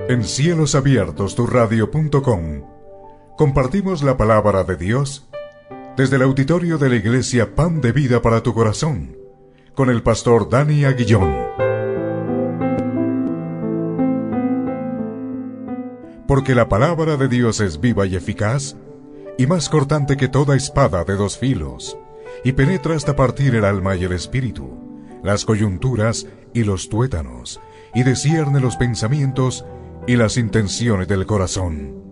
En cielosabiertosturradio.com compartimos la palabra de Dios desde el auditorio de la Iglesia Pan de Vida para tu Corazón, con el pastor Dani Aguillón. Porque la palabra de Dios es viva y eficaz, y más cortante que toda espada de dos filos, y penetra hasta partir el alma y el espíritu, las coyunturas y los tuétanos, y discierne los pensamientos y las intenciones del corazón.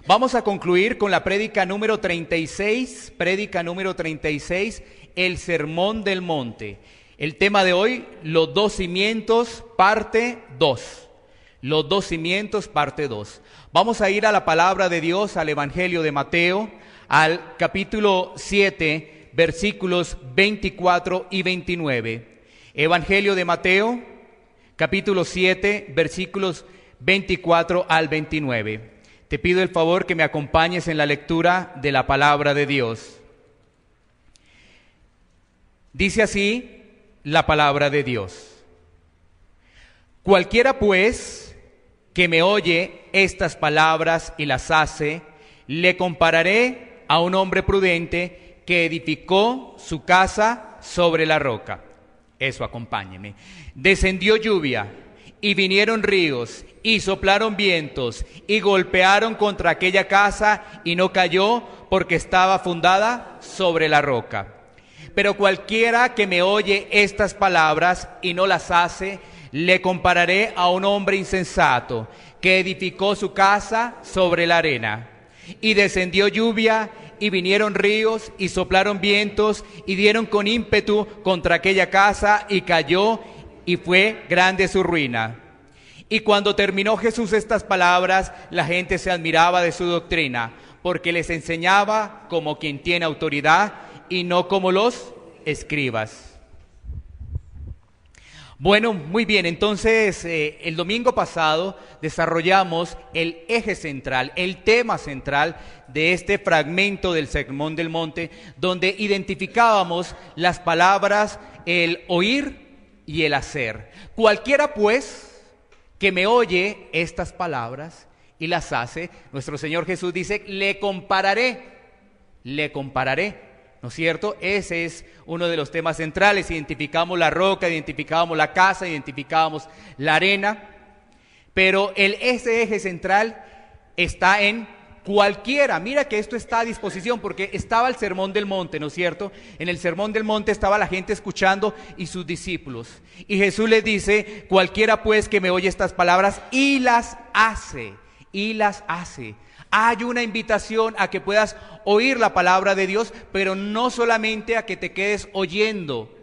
Vamos a concluir con la prédica número 36, el Sermón del Monte. El tema de hoy, los dos cimientos, parte 2. Los dos cimientos, parte 2. Vamos a ir a la palabra de Dios, al Evangelio de Mateo, al capítulo 7, versículos 24 y 29. Evangelio de Mateo, capítulo 7, versículos 24 al 29. Te pido el favor que me acompañes en la lectura de la palabra de Dios. Dice así la palabra de Dios. Cualquiera pues que me oye estas palabras y las hace, le compararé a un hombre prudente que edificó su casa sobre la roca. Eso, acompáñeme. Descendió lluvia y vinieron ríos y soplaron vientos y golpearon contra aquella casa y no cayó porque estaba fundada sobre la roca. Pero cualquiera que me oye estas palabras y no las hace, le compararé a un hombre insensato que edificó su casa sobre la arena. Y descendió lluvia y vinieron ríos y soplaron vientos y dieron con ímpetu contra aquella casa y cayó y fue grande su ruina. Y cuando terminó Jesús estas palabras, la gente se admiraba de su doctrina, porque les enseñaba como quien tiene autoridad y no como los escribas. Bueno, muy bien, entonces el domingo pasado desarrollamos el eje central, el tema central de este fragmento del Sermón del Monte, donde identificábamos las palabras, el oír y el hacer. Cualquiera pues que me oye estas palabras y las hace, nuestro Señor Jesús dice, le compararé, ¿no es cierto? Ese es uno de los temas centrales. Identificamos la roca, identificamos la casa, identificamos la arena, pero ese eje central está en cualquiera. Mira que esto está a disposición porque estaba el Sermón del Monte, ¿no es cierto? En el Sermón del Monte estaba la gente escuchando y sus discípulos. Y Jesús les dice, cualquiera pues que me oye estas palabras y las hace. Hay una invitación a que puedas oír la palabra de Dios, pero no solamente a que te quedes oyendo.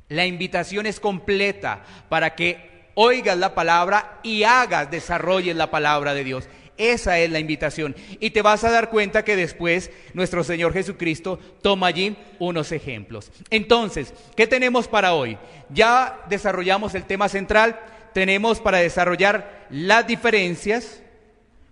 La invitación es completa para que oigas la palabra y desarrolles la palabra de Dios. Esa es la invitación. Y te vas a dar cuenta que después nuestro Señor Jesucristo toma allí unos ejemplos. Entonces, ¿qué tenemos para hoy? Ya desarrollamos el tema central, tenemos para desarrollar las diferencias.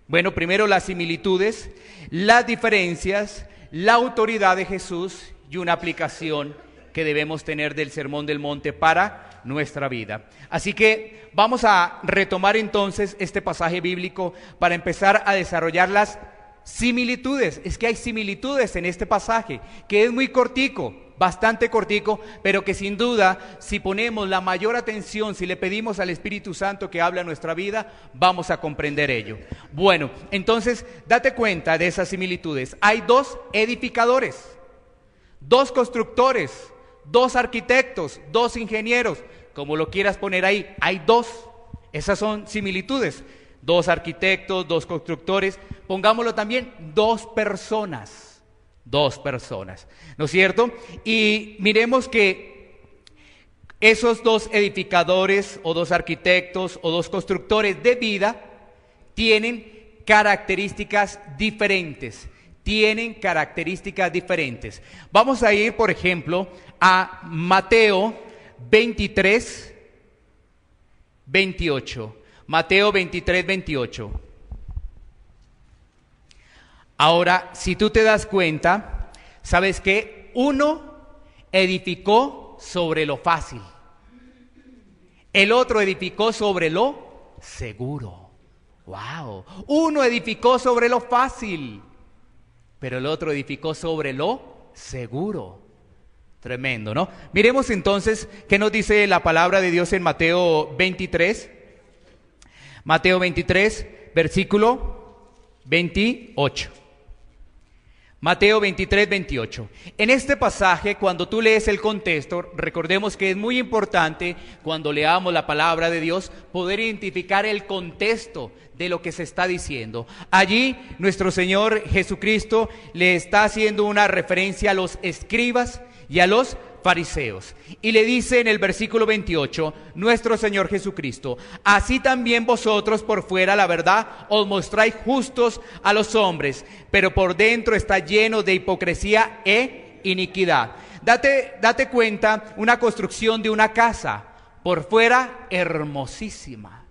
Bueno, primero las similitudes, las diferencias, la autoridad de Jesús y una aplicación que debemos tener del Sermón del Monte para nuestra vida. Así que vamos a retomar entonces este pasaje bíblico para empezar a desarrollar las similitudes. Es que hay similitudes en este pasaje, que es muy cortico, bastante cortico, pero que sin duda, si ponemos la mayor atención, si le pedimos al Espíritu Santo que hable a nuestra vida, vamos a comprender ello. Bueno, entonces, date cuenta de esas similitudes. Hay dos edificadores, dos constructores, dos arquitectos, dos ingenieros, como lo quieras poner ahí, hay dos. Esas son similitudes. Dos arquitectos, dos constructores, pongámoslo también, dos personas, ¿no es cierto? Y miremos que esos dos edificadores o dos arquitectos o dos constructores de vida tienen características diferentes. Vamos a ir, por ejemplo, a Mateo 23, 28. Mateo 23, 28. Ahora, si tú te das cuenta, ¿sabes qué? Uno edificó sobre lo fácil. El otro edificó sobre lo seguro. ¡Wow! Uno edificó sobre lo fácil, pero el otro edificó sobre lo seguro. Tremendo, ¿no? Miremos entonces qué nos dice la palabra de Dios en Mateo 23. Mateo 23, versículo 28. Mateo 23, 28. En este pasaje, cuando tú lees el contexto, recordemos que es muy importante cuando leamos la palabra de Dios poder identificar el contexto de lo que se está diciendo. Allí nuestro Señor Jesucristo le está haciendo una referencia a los escribas y a los fariseos. Y le dice en el versículo 28, nuestro Señor Jesucristo: así también vosotros por fuera, la verdad, os mostráis justos a los hombres, pero por dentro está lleno de hipocresía e iniquidad. Date cuenta, una construcción de una casa, por fuera hermosísima,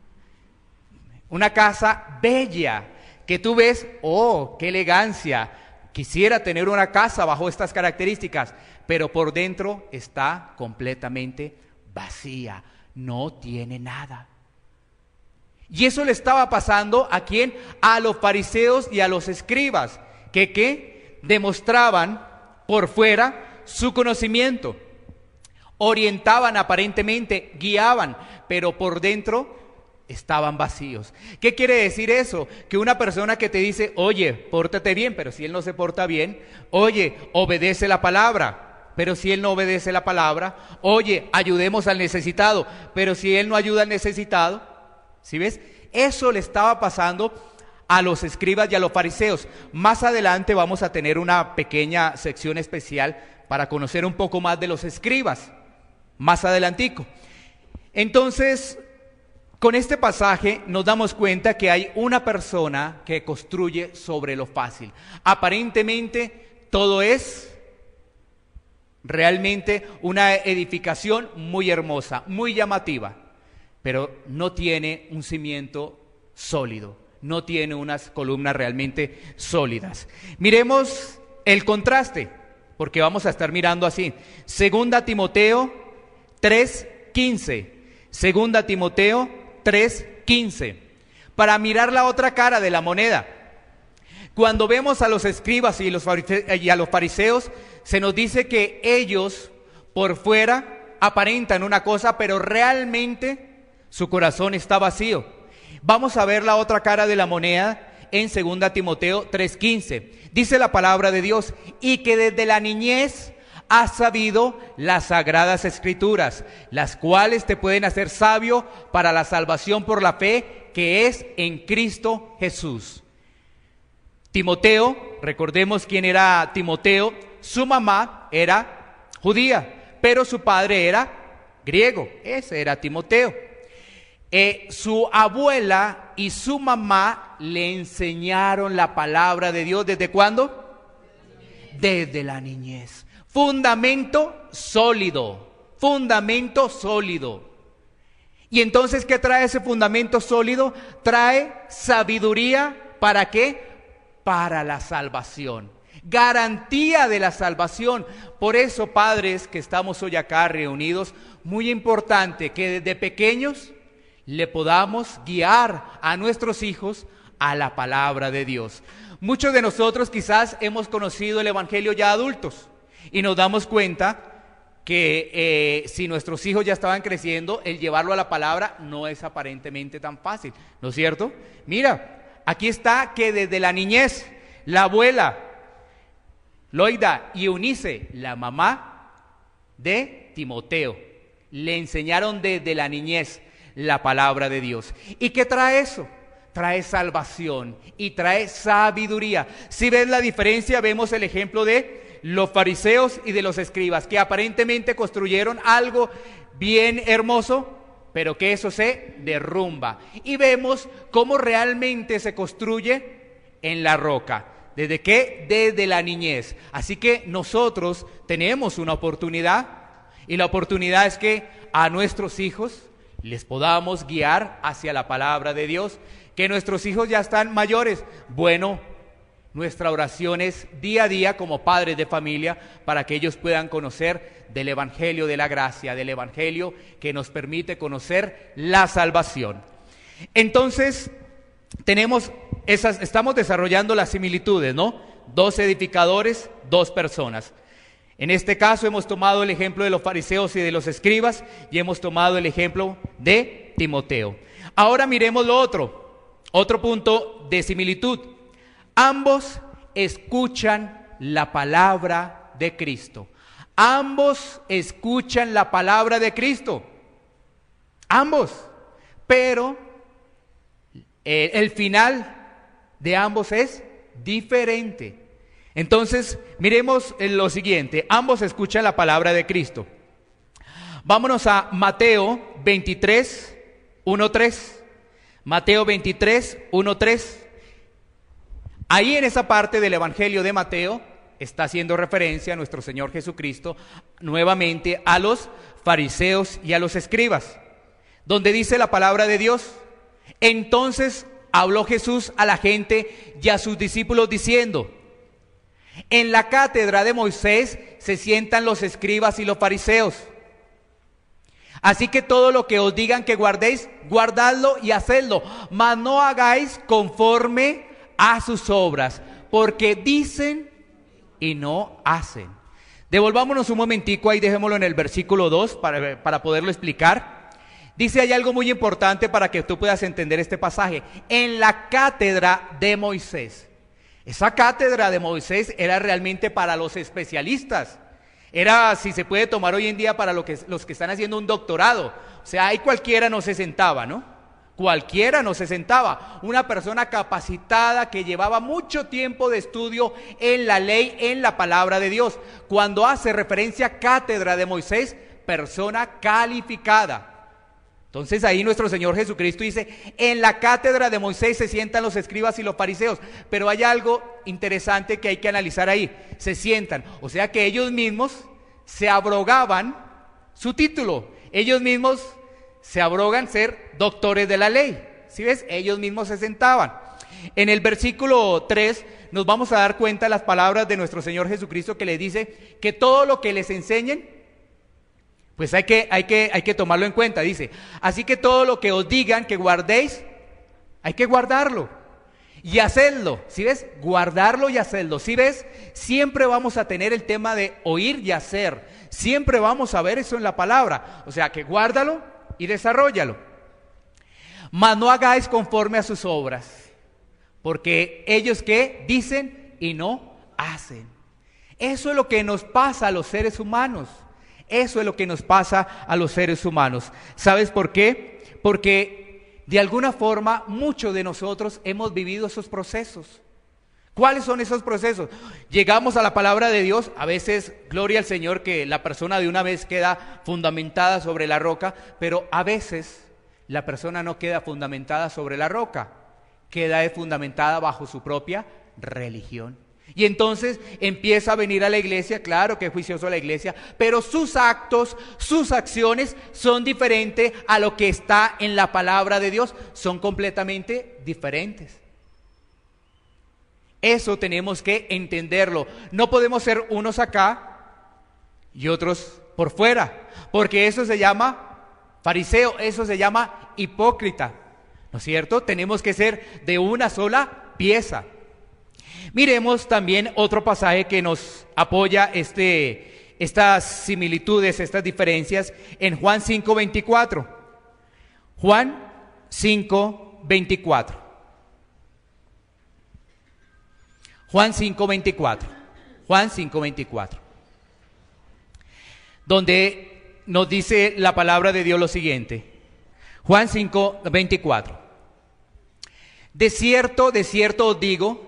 una casa bella, que tú ves, oh, qué elegancia, quisiera tener una casa bajo estas características, pero por dentro está completamente vacía, no tiene nada. Y eso le estaba pasando ¿a quién? A los fariseos y a los escribas, que demostraban por fuera su conocimiento, orientaban aparentemente, guiaban, pero por dentro estaban vacíos. ¿Qué quiere decir eso? Que una persona que te dice, oye, pórtate bien, pero si él no se porta bien, oye, obedece la palabra, pero si él no obedece la palabra, oye, ayudemos al necesitado, pero si él no ayuda al necesitado, ¿sí ves? Eso le estaba pasando a los escribas y a los fariseos. Más adelante vamos a tener una pequeña sección especial para conocer un poco más de los escribas, más adelantico. Entonces, con este pasaje nos damos cuenta que hay una persona que construye sobre lo fácil. Aparentemente todo es realmente una edificación muy hermosa, muy llamativa, pero no tiene un cimiento sólido, no tiene unas columnas realmente sólidas. Miremos el contraste, porque vamos a estar mirando así. Segunda Timoteo 3:15. Segunda Timoteo 3:15. Para mirar la otra cara de la moneda. Cuando vemos a los escribas y a los fariseos, se nos dice que ellos por fuera aparentan una cosa, pero realmente su corazón está vacío. Vamos a ver la otra cara de la moneda en 2 Timoteo 3:15. Dice la palabra de Dios: y que desde la niñez has sabido las sagradas escrituras, las cuales te pueden hacer sabio para la salvación por la fe que es en Cristo Jesús. Timoteo, recordemos quién era Timoteo. Su mamá era judía, pero su padre era griego. Ese era Timoteo. Su abuela y su mamá le enseñaron la palabra de Dios. ¿Desde cuándo? Desde la niñez. Fundamento sólido, fundamento sólido. Y entonces, ¿qué trae ese fundamento sólido? Trae sabiduría. ¿Para qué? Para la salvación. Garantía de la salvación. Por eso, padres que estamos hoy acá reunidos, muy importante que desde pequeños le podamos guiar a nuestros hijos a la palabra de Dios. Muchos de nosotros quizás hemos conocido el evangelio ya adultos y nos damos cuenta que si nuestros hijos ya estaban creciendo, el llevarlo a la palabra no es aparentemente tan fácil, ¿no es cierto? Mira, aquí está que desde la niñez, la abuela Loida y Eunice, la mamá de Timoteo, le enseñaron desde la niñez la palabra de Dios. ¿Y qué trae eso? Trae salvación y trae sabiduría. Si ves la diferencia, vemos el ejemplo de los fariseos y de los escribas, que aparentemente construyeron algo bien hermoso, pero que eso se derrumba. Y vemos cómo realmente se construye en la roca. ¿Desde qué? Desde la niñez. Así que nosotros tenemos una oportunidad, y la oportunidad es que a nuestros hijos les podamos guiar hacia la palabra de Dios. Que nuestros hijos ya están mayores. Bueno, nuestra oración es día a día como padres de familia para que ellos puedan conocer del Evangelio de la gracia, del Evangelio que nos permite conocer la salvación. Entonces, estamos desarrollando las similitudes, ¿no? 2 edificadores, 2 personas. En este caso hemos tomado el ejemplo de los fariseos y de los escribas y hemos tomado el ejemplo de Timoteo. Ahora miremos lo otro punto de similitud. Ambos escuchan la palabra de Cristo. Ambos escuchan la palabra de Cristo. Ambos. Pero el final de ambos es diferente. Entonces, miremos lo siguiente. Ambos escuchan la palabra de Cristo. Vámonos a Mateo 23, 1-3. Mateo 23, 1-3. Ahí en esa parte del Evangelio de Mateo está haciendo referencia a nuestro Señor Jesucristo nuevamente a los fariseos y a los escribas, donde dice la palabra de Dios: entonces habló Jesús a la gente y a sus discípulos diciendo: en la cátedra de Moisés se sientan los escribas y los fariseos. Así que todo lo que os digan que guardéis, guardadlo y hacedlo, mas no hagáis conforme a sus obras, porque dicen y no hacen. Devolvámonos un momentico ahí, dejémoslo en el versículo 2 para poderlo explicar. Dice hay algo muy importante para que tú puedas entender este pasaje. En la cátedra de Moisés. Esa cátedra de Moisés era realmente para los especialistas. Era, si se puede tomar hoy en día, para los que están haciendo un doctorado. O sea, ahí cualquiera no se sentaba, ¿no? Cualquiera no se sentaba. Una persona capacitada que llevaba mucho tiempo de estudio en la ley, en la palabra de Dios. Cuando hace referencia a cátedra de Moisés, persona calificada. Entonces ahí nuestro Señor Jesucristo dice: en la cátedra de Moisés se sientan los escribas y los fariseos. Pero hay algo interesante que hay que analizar ahí. Se sientan, o sea que ellos mismos se abrogaban su título. Ellos mismos se abrogan ser doctores de la ley. ¿Sí ves? Ellos mismos se sentaban. En el versículo 3 nos vamos a dar cuenta de las palabras de nuestro Señor Jesucristo, que les dice que todo lo que les enseñen, pues hay que tomarlo en cuenta. Dice: así que todo lo que os digan que guardéis, hay que guardarlo y hacedlo. ¿Sí ves? Guardarlo y hacerlo. ¿Sí ves? Siempre vamos a tener el tema de oír y hacer. Siempre vamos a ver eso en la palabra. O sea que guárdalo y desarróllalo. Mas no hagáis conforme a sus obras, porque ellos ¿qué? Dicen y no hacen. Eso es lo que nos pasa a los seres humanos. Eso es lo que nos pasa a los seres humanos. ¿Sabes por qué? Porque de alguna forma muchos de nosotros hemos vivido esos procesos. ¿Cuáles son esos procesos? Llegamos a la palabra de Dios, a veces, gloria al Señor, que la persona de una vez queda fundamentada sobre la roca, pero a veces la persona no queda fundamentada sobre la roca, queda fundamentada bajo su propia religión. Y entonces empieza a venir a la iglesia, claro que es juicioso la iglesia, pero sus actos, sus acciones son diferentes a lo que está en la palabra de Dios, son completamente diferentes. Eso tenemos que entenderlo. No podemos ser unos acá y otros por fuera, porque eso se llama fariseo, eso se llama hipócrita, ¿no es cierto? Tenemos que ser de una sola pieza. Miremos también otro pasaje que nos apoya estas similitudes, estas diferencias, en Juan 5:24. Juan 5:24. Juan 5:24. Juan 5:24. Donde nos dice la palabra de Dios lo siguiente. Juan 5:24. De cierto os digo,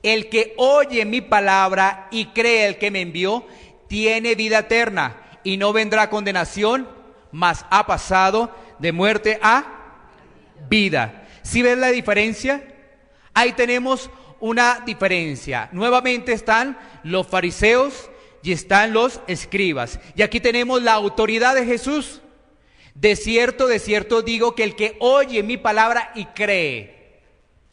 el que oye mi palabra y cree el que me envió, tiene vida eterna y no vendrá a condenación, mas ha pasado de muerte a vida. ¿Sí ves la diferencia? Ahí tenemos una diferencia. Nuevamente están los fariseos y están los escribas. Y aquí tenemos la autoridad de Jesús. De cierto os digo que el que oye mi palabra y cree.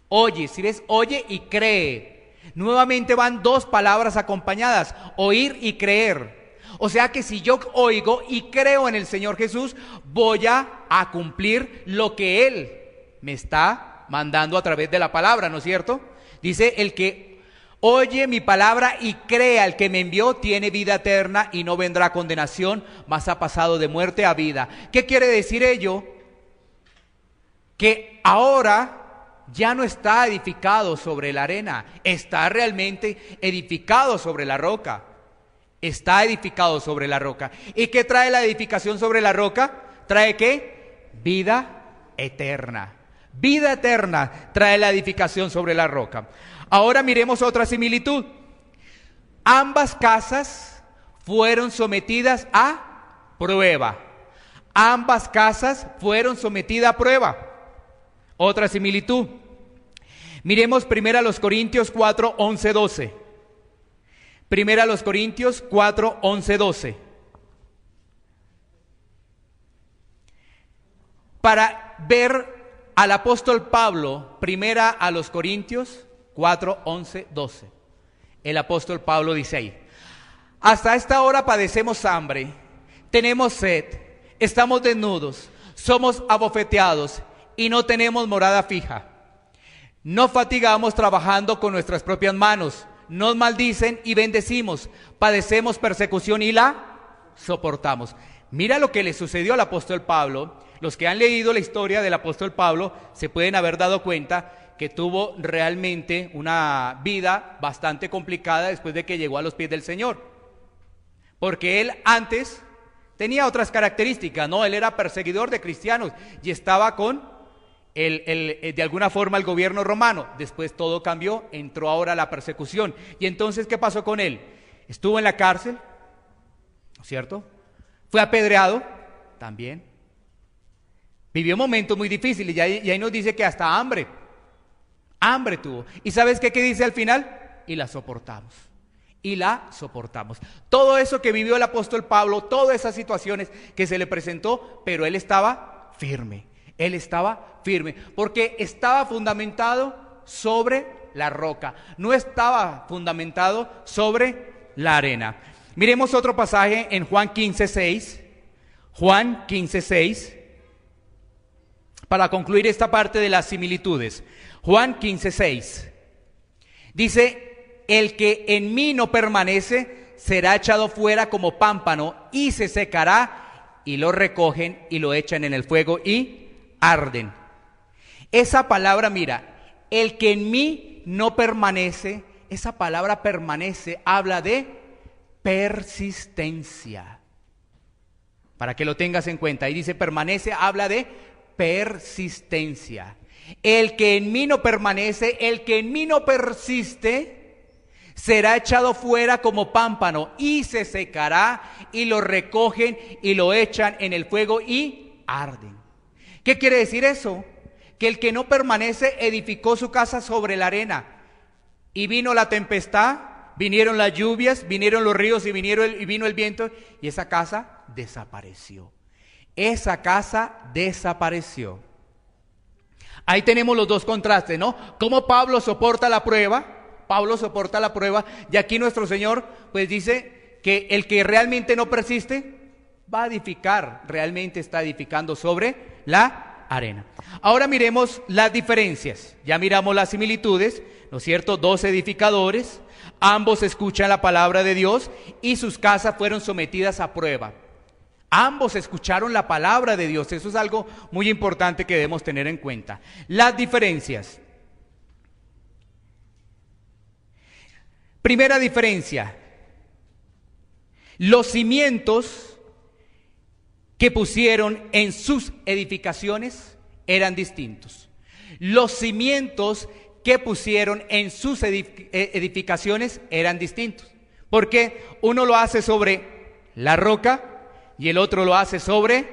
Oye, si ves, oye y cree. Nuevamente van dos palabras acompañadas, oír y creer. O sea que si yo oigo y creo en el Señor Jesús, voy a cumplir lo que Él me está mandando a través de la palabra, ¿no es cierto? Dice, el que oye mi palabra y crea al que me envió, tiene vida eterna y no vendrá a condenación, mas ha pasado de muerte a vida. ¿Qué quiere decir ello? Que ahora ya no está edificado sobre la arena, está realmente edificado sobre la roca. Está edificado sobre la roca. ¿Y qué trae la edificación sobre la roca? ¿Trae qué? Vida eterna. Vida eterna trae la edificación sobre la roca. Ahora miremos otra similitud. Ambas casas fueron sometidas a prueba. Ambas casas fueron sometidas a prueba. Otra similitud. Miremos 1 Corintios 4, 11, 12. 1 Corintios 4, 11, 12. Para ver al apóstol Pablo, 1 Corintios 4, 11, 12. El apóstol Pablo dice ahí: hasta esta hora padecemos hambre, tenemos sed, estamos desnudos, somos abofeteados y no tenemos morada fija. No fatigamos trabajando con nuestras propias manos, nos maldicen y bendecimos, padecemos persecución y la soportamos. Mira lo que le sucedió al apóstol Pablo. Los que han leído la historia del apóstol Pablo se pueden haber dado cuenta que tuvo realmente una vida bastante complicada después de que llegó a los pies del Señor. Porque él antes tenía otras características, ¿no? Él era perseguidor de cristianos y estaba con de alguna forma el gobierno romano. Después todo cambió, entró ahora la persecución. Y entonces, ¿qué pasó con él? Estuvo en la cárcel, ¿no es cierto? Fue apedreado también. Vivió momentos muy difíciles y ahí nos dice que hasta hambre tuvo. ¿Y sabes qué dice al final? Y la soportamos. Y la soportamos. Todo eso que vivió el apóstol Pablo, todas esas situaciones que se le presentó, pero él estaba firme. Él estaba firme, porque estaba fundamentado sobre la roca, no estaba fundamentado sobre la arena. Miremos otro pasaje en Juan 15:6. Juan 15:6, para concluir esta parte de las similitudes. Juan 15:6 dice: el que en mí no permanece será echado fuera como pámpano y se secará, y lo recogen y lo echan en el fuego y arden. Esa palabra, mira, el que en mí no permanece, esa palabra permanece, habla de persistencia. Para que lo tengas en cuenta, ahí dice permanece, habla de persistencia. El que en mí no permanece, el que en mí no persiste, será echado fuera como pámpano y se secará, y lo recogen y lo echan en el fuego y arden. ¿Qué quiere decir eso? Que el que no permanece edificó su casa sobre la arena, y vino la tempestad, vinieron las lluvias, vinieron los ríos y vino el viento, y esa casa desapareció. Esa casa desapareció. Ahí tenemos los dos contrastes, ¿no? Cómo Pablo soporta la prueba. Pablo soporta la prueba, y aquí nuestro Señor pues dice que el que realmente no persiste va a edificar, realmente está edificando sobre la arena. Ahora miremos las diferencias. Ya miramos las similitudes, ¿no es cierto? Dos edificadores, ambos escuchan la palabra de Dios y sus casas fueron sometidas a prueba. Ambos escucharon la palabra de Dios. Eso es algo muy importante que debemos tener en cuenta. Las diferencias. Primera diferencia: los cimientos que pusieron en sus edificaciones eran distintos. Los cimientos que pusieron en sus edificaciones eran distintos. Porque uno lo hace sobre la roca y el otro lo hace sobre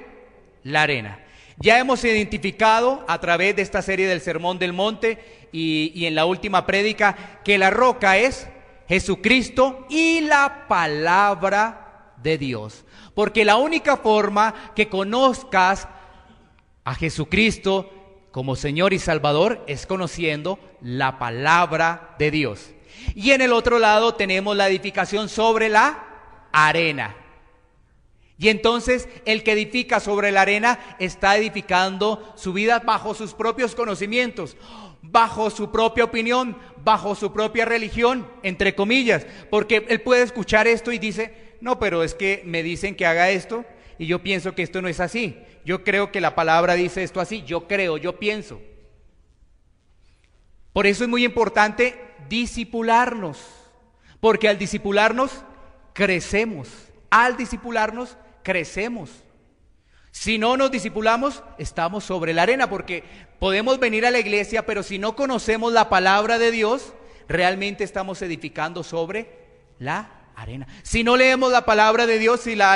la arena. Ya hemos identificado a través de esta serie del Sermón del Monte y en la última prédica que la roca es Jesucristo y la palabra de Dios. Porque la única forma que conozcas a Jesucristo como Señor y Salvador es conociendo la palabra de Dios. Y en el otro lado tenemos la edificación sobre la arena. Y entonces el que edifica sobre la arena está edificando su vida bajo sus propios conocimientos, bajo su propia opinión, bajo su propia religión, entre comillas, porque él puede escuchar esto y dice, no, pero es que me dicen que haga esto y yo pienso que esto no es así. Yo creo que la palabra dice esto así, yo creo, yo pienso. Por eso es muy importante discipularnos, porque al discipularnos crecemos, al discipularnos crecemos. Si no nos discipulamos, estamos sobre la arena, porque podemos venir a la iglesia, pero si no conocemos la palabra de Dios, realmente estamos edificando sobre la arena. Si no leemos la palabra de Dios, si la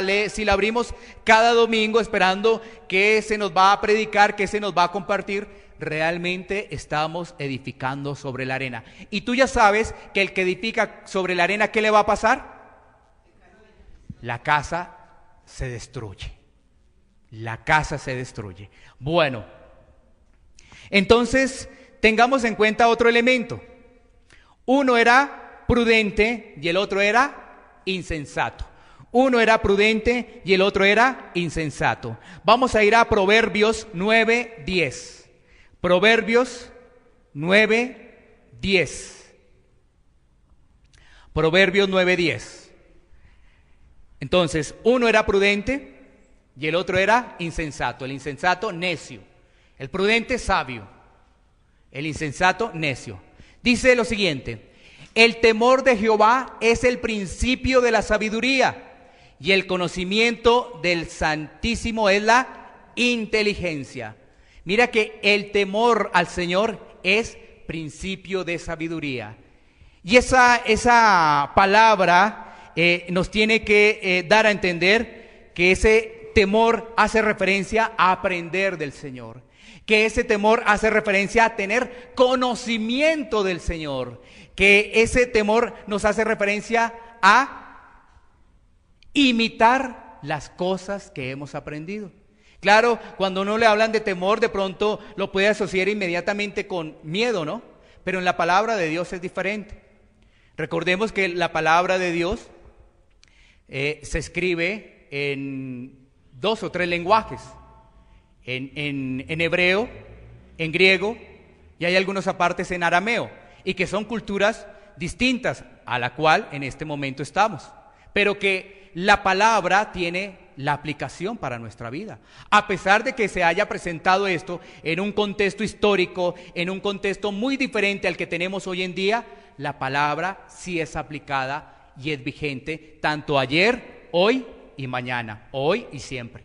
abrimos cada domingo esperando que se nos va a predicar, que se nos va a compartir, realmente estamos edificando sobre la arena. Y tú ya sabes que el que edifica sobre la arena, ¿qué le va a pasar? La casa se destruye. La casa se destruye. Bueno, entonces tengamos en cuenta otro elemento. Uno era prudente y el otro era insensato. Uno era prudente y el otro era insensato. Vamos a ir a Proverbios 9:10. Proverbios 9:10. Proverbios 9:10. Entonces, uno era prudente y el otro era insensato. El insensato, necio. El prudente, sabio. El insensato, necio. Dice lo siguiente: el temor de Jehová es el principio de la sabiduría, y el conocimiento del Santísimo es la inteligencia. Mira que el temor al Señor es principio de sabiduría. Y esa palabra nos tiene que dar a entender que ese temor hace referencia a aprender del Señor, que ese temor hace referencia a tener conocimiento del Señor, que ese temor nos hace referencia a imitar las cosas que hemos aprendido. Claro, cuando uno le hablan de temor, de pronto lo puede asociar inmediatamente con miedo, ¿no? Pero en la palabra de Dios es diferente. Recordemos que la palabra de Dios se escribe en 2 o 3 lenguajes, en hebreo, en griego, y hay algunos apartes en arameo, y que son culturas distintas a la cual en este momento estamos, pero que la palabra tiene la aplicación para nuestra vida. A pesar de que se haya presentado esto en un contexto histórico, en un contexto muy diferente al que tenemos hoy en día, la palabra sí es aplicada y es vigente tanto ayer, hoy y mañana, hoy y siempre.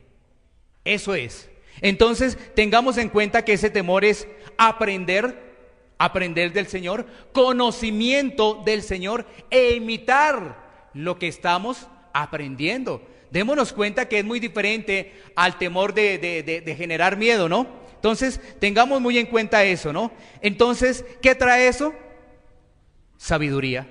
Eso es. Entonces, tengamos en cuenta que ese temor es aprender del Señor, conocimiento del Señor e imitar lo que estamos aprendiendo. Démonos cuenta que es muy diferente al temor de generar miedo, ¿no? Entonces, tengamos muy en cuenta eso, ¿no? Entonces, ¿qué trae eso? Sabiduría.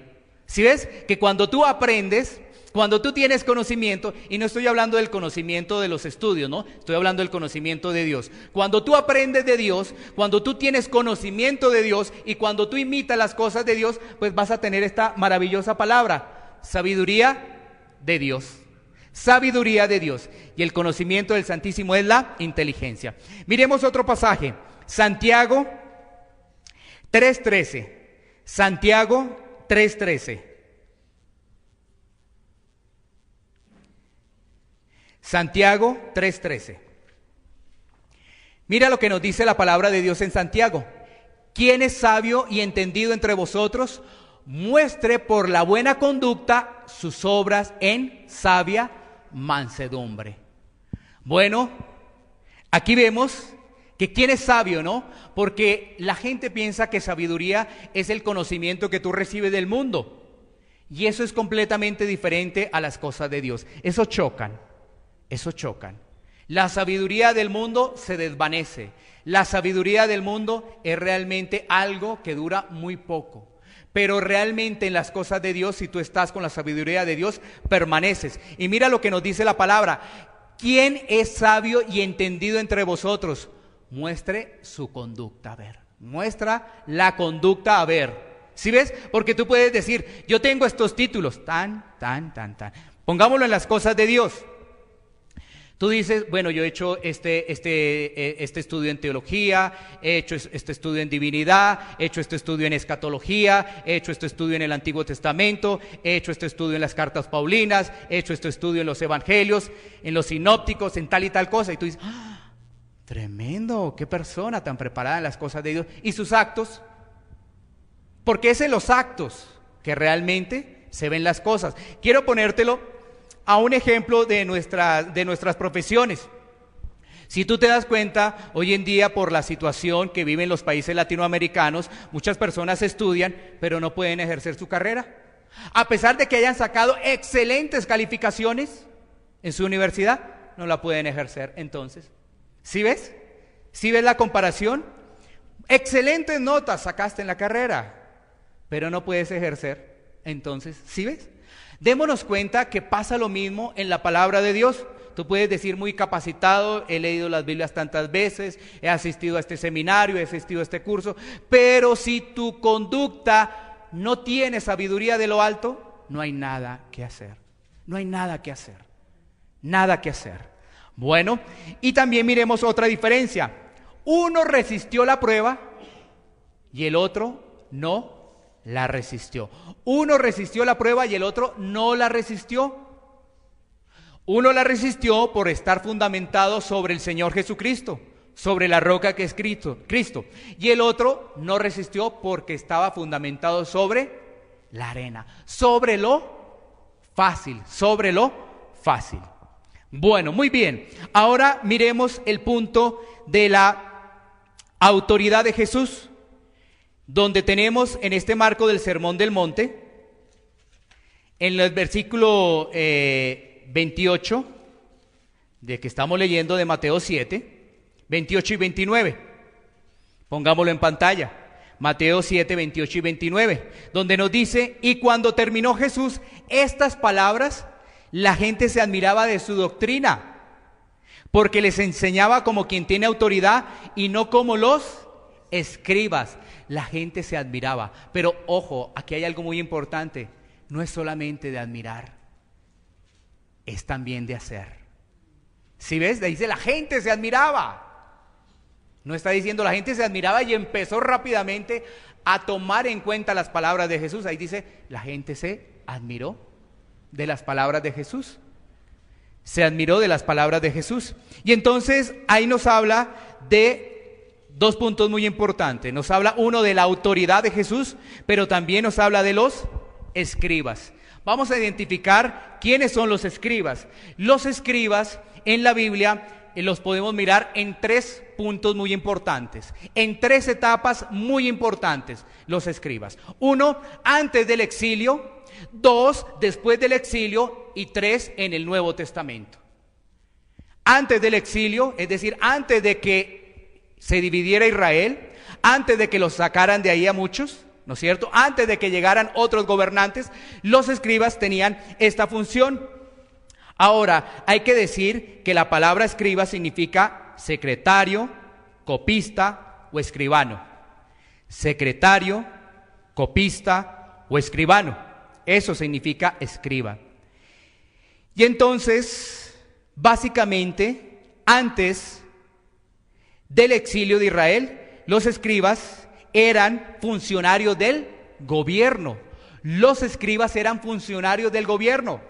¿Sí ves? Que cuando tú aprendes, cuando tú tienes conocimiento, y no estoy hablando del conocimiento de los estudios, ¿no? Estoy hablando del conocimiento de Dios. Cuando tú aprendes de Dios, cuando tú tienes conocimiento de Dios y cuando tú imitas las cosas de Dios, pues vas a tener esta maravillosa palabra: sabiduría de Dios. Sabiduría de Dios. Y el conocimiento del Santísimo es la inteligencia. Miremos otro pasaje. Santiago 3:13. Santiago 3:13. Santiago 3:13. Mira lo que nos dice la palabra de Dios en Santiago. ¿Quién es sabio y entendido entre vosotros? Muestre por la buena conducta sus obras en sabia mansedumbre. Bueno, aquí vemos que quién es sabio, ¿no? Porque la gente piensa que sabiduría es el conocimiento que tú recibes del mundo. Y eso es completamente diferente a las cosas de Dios. Eso chocan. La sabiduría del mundo se desvanece. La sabiduría del mundo es realmente algo que dura muy poco. Pero realmente en las cosas de Dios, si tú estás con la sabiduría de Dios, permaneces. Y mira lo que nos dice la palabra: ¿quién es sabio y entendido entre vosotros? Muestre su conducta a ver. Muestra la conducta a ver. ¿Sí ves? Porque tú puedes decir, yo tengo estos títulos, tan. Pongámoslo en las cosas de Dios. Tú dices, bueno, yo he hecho este estudio en teología, he hecho este estudio en divinidad, he hecho este estudio en escatología, he hecho este estudio en el Antiguo Testamento, he hecho este estudio en las cartas paulinas, he hecho este estudio en los evangelios, en los sinópticos, en tal y tal cosa. Y tú dices, ¡ah, tremendo! ¡Qué persona tan preparada en las cosas de Dios! ¿Y sus actos? Porque es en los actos que realmente se ven las cosas. Quiero ponértelo a un ejemplo de nuestras profesiones. Si tú te das cuenta, hoy en día por la situación que viven los países latinoamericanos, muchas personas estudian, pero no pueden ejercer su carrera. A pesar de que hayan sacado excelentes calificaciones en su universidad, no la pueden ejercer. Entonces, ¿sí ves? ¿Sí ves la comparación? Excelentes notas sacaste en la carrera, pero no puedes ejercer. Entonces, ¿sí ves? Démonos cuenta que pasa lo mismo en la palabra de Dios. Tú puedes decir muy capacitado, he leído las Biblias tantas veces, he asistido a este seminario, he asistido a este curso, pero si tu conducta no tiene sabiduría de lo alto, no hay nada que hacer. No hay nada que hacer. Nada que hacer. Bueno, y también miremos otra diferencia. Uno resistió la prueba y el otro no la resistió. Uno resistió la prueba y el otro no la resistió. Uno la resistió por estar fundamentado sobre el Señor Jesucristo, sobre la roca que es Cristo. Y el otro no resistió porque estaba fundamentado sobre la arena, sobre lo fácil. Bueno, muy bien. Ahora miremos el punto de la autoridad de Jesús, donde tenemos en este marco del Sermón del Monte, en el versículo 28, de que estamos leyendo de Mateo 7, 28 y 29. Pongámoslo en pantalla. Mateo 7, 28 y 29, donde nos dice, y cuando terminó Jesús estas palabras, la gente se admiraba de su doctrina, porque les enseñaba como quien tiene autoridad y no como los escribas. La gente se admiraba, pero ojo, aquí hay algo muy importante, no es solamente de admirar, es también de hacer. ¿Sí ves? Dice la gente se admiraba, no está diciendo la gente se admiraba y empezó rápidamente a tomar en cuenta las palabras de Jesús. Ahí dice, la gente se admiró de las palabras de Jesús, se admiró de las palabras de Jesús. Y entonces ahí nos habla de dos puntos muy importantes. Nos habla uno de la autoridad de Jesús, pero también nos habla de los escribas. Vamos a identificar quiénes son los escribas. Los escribas en la Biblia los podemos mirar en tres puntos muy importantes, en tres etapas muy importantes, los escribas. Uno, antes del exilio; dos, después del exilio; y tres, en el Nuevo Testamento. Antes del exilio, es decir, antes de que se dividiera Israel, antes de que los sacaran de ahí a muchos, ¿no es cierto? Antes de que llegaran otros gobernantes, los escribas tenían esta función. Ahora, hay que decir que la palabra escriba significa secretario, copista o escribano. Secretario, copista o escribano. Eso significa escriba. Y entonces, básicamente, antes del exilio de Israel, los escribas eran funcionarios del gobierno. Los escribas eran funcionarios del gobierno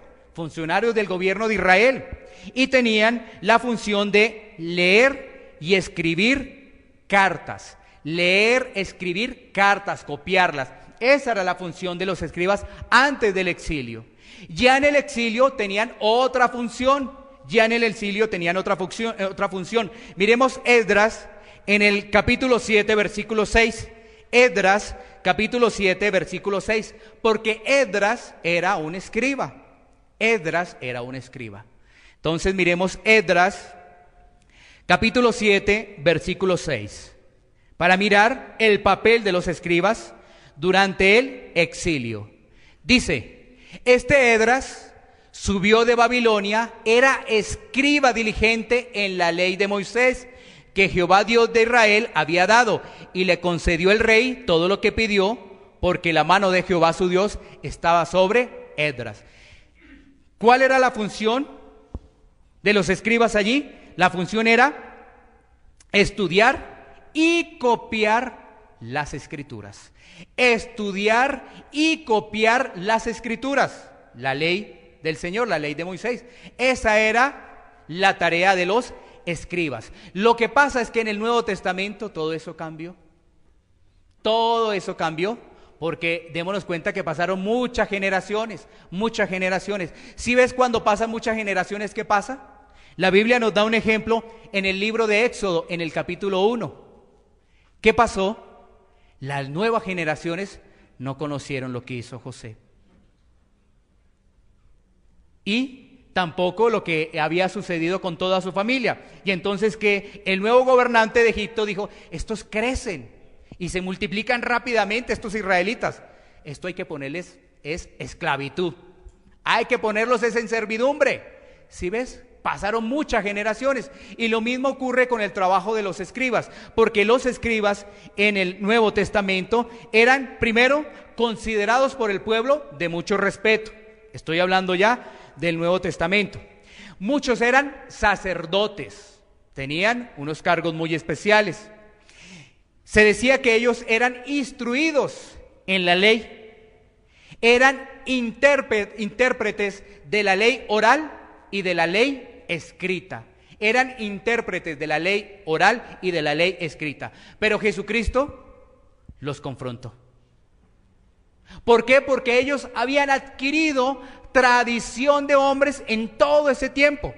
de Israel, y tenían la función de leer y escribir cartas. Leer, escribir cartas, copiarlas. Esa era la función de los escribas antes del exilio. Ya en el exilio tenían otra función. Otra función. Miremos Esdras en el capítulo 7, versículo 6. Esdras, capítulo 7, versículo 6. Porque Esdras era un escriba. Entonces miremos Esdras, capítulo 7, versículo 6. Para mirar el papel de los escribas durante el exilio. Dice, este Esdras subió de Babilonia, era escriba diligente en la ley de Moisés, que Jehová Dios de Israel había dado, y le concedió el rey todo lo que pidió porque la mano de Jehová su Dios estaba sobre Esdras. ¿Cuál era la función de los escribas allí? La función era estudiar y copiar las escrituras. Estudiar y copiar las escrituras. La ley del Señor, la ley de Moisés. Esa era la tarea de los escribas. Lo que pasa es que en el Nuevo Testamento todo eso cambió. Todo eso cambió porque démonos cuenta que pasaron muchas generaciones, muchas generaciones. ¿Sí ves cuando pasan muchas generaciones qué pasa? La Biblia nos da un ejemplo en el libro de Éxodo, en el capítulo 1. ¿Qué pasó? Las nuevas generaciones no conocieron lo que hizo José. Y tampoco lo que había sucedido con toda su familia. Y entonces que el nuevo gobernante de Egipto dijo, estos crecen y se multiplican rápidamente, estos israelitas. Esto hay que ponerles es esclavitud. Hay que ponerlos en servidumbre. ¿Sí ves? Pasaron muchas generaciones y lo mismo ocurre con el trabajo de los escribas, porque los escribas en el Nuevo Testamento eran primero considerados por el pueblo de mucho respeto. Estoy hablando ya del Nuevo Testamento. Muchos eran sacerdotes, tenían unos cargos muy especiales. Se decía que ellos eran instruidos en la ley, eran intérpretes de la ley oral y de la ley escrita. Eran intérpretes de la ley oral y de la ley escrita. Pero Jesucristo los confrontó. ¿Por qué? Porque ellos habían adquirido tradición de hombres en todo ese tiempo.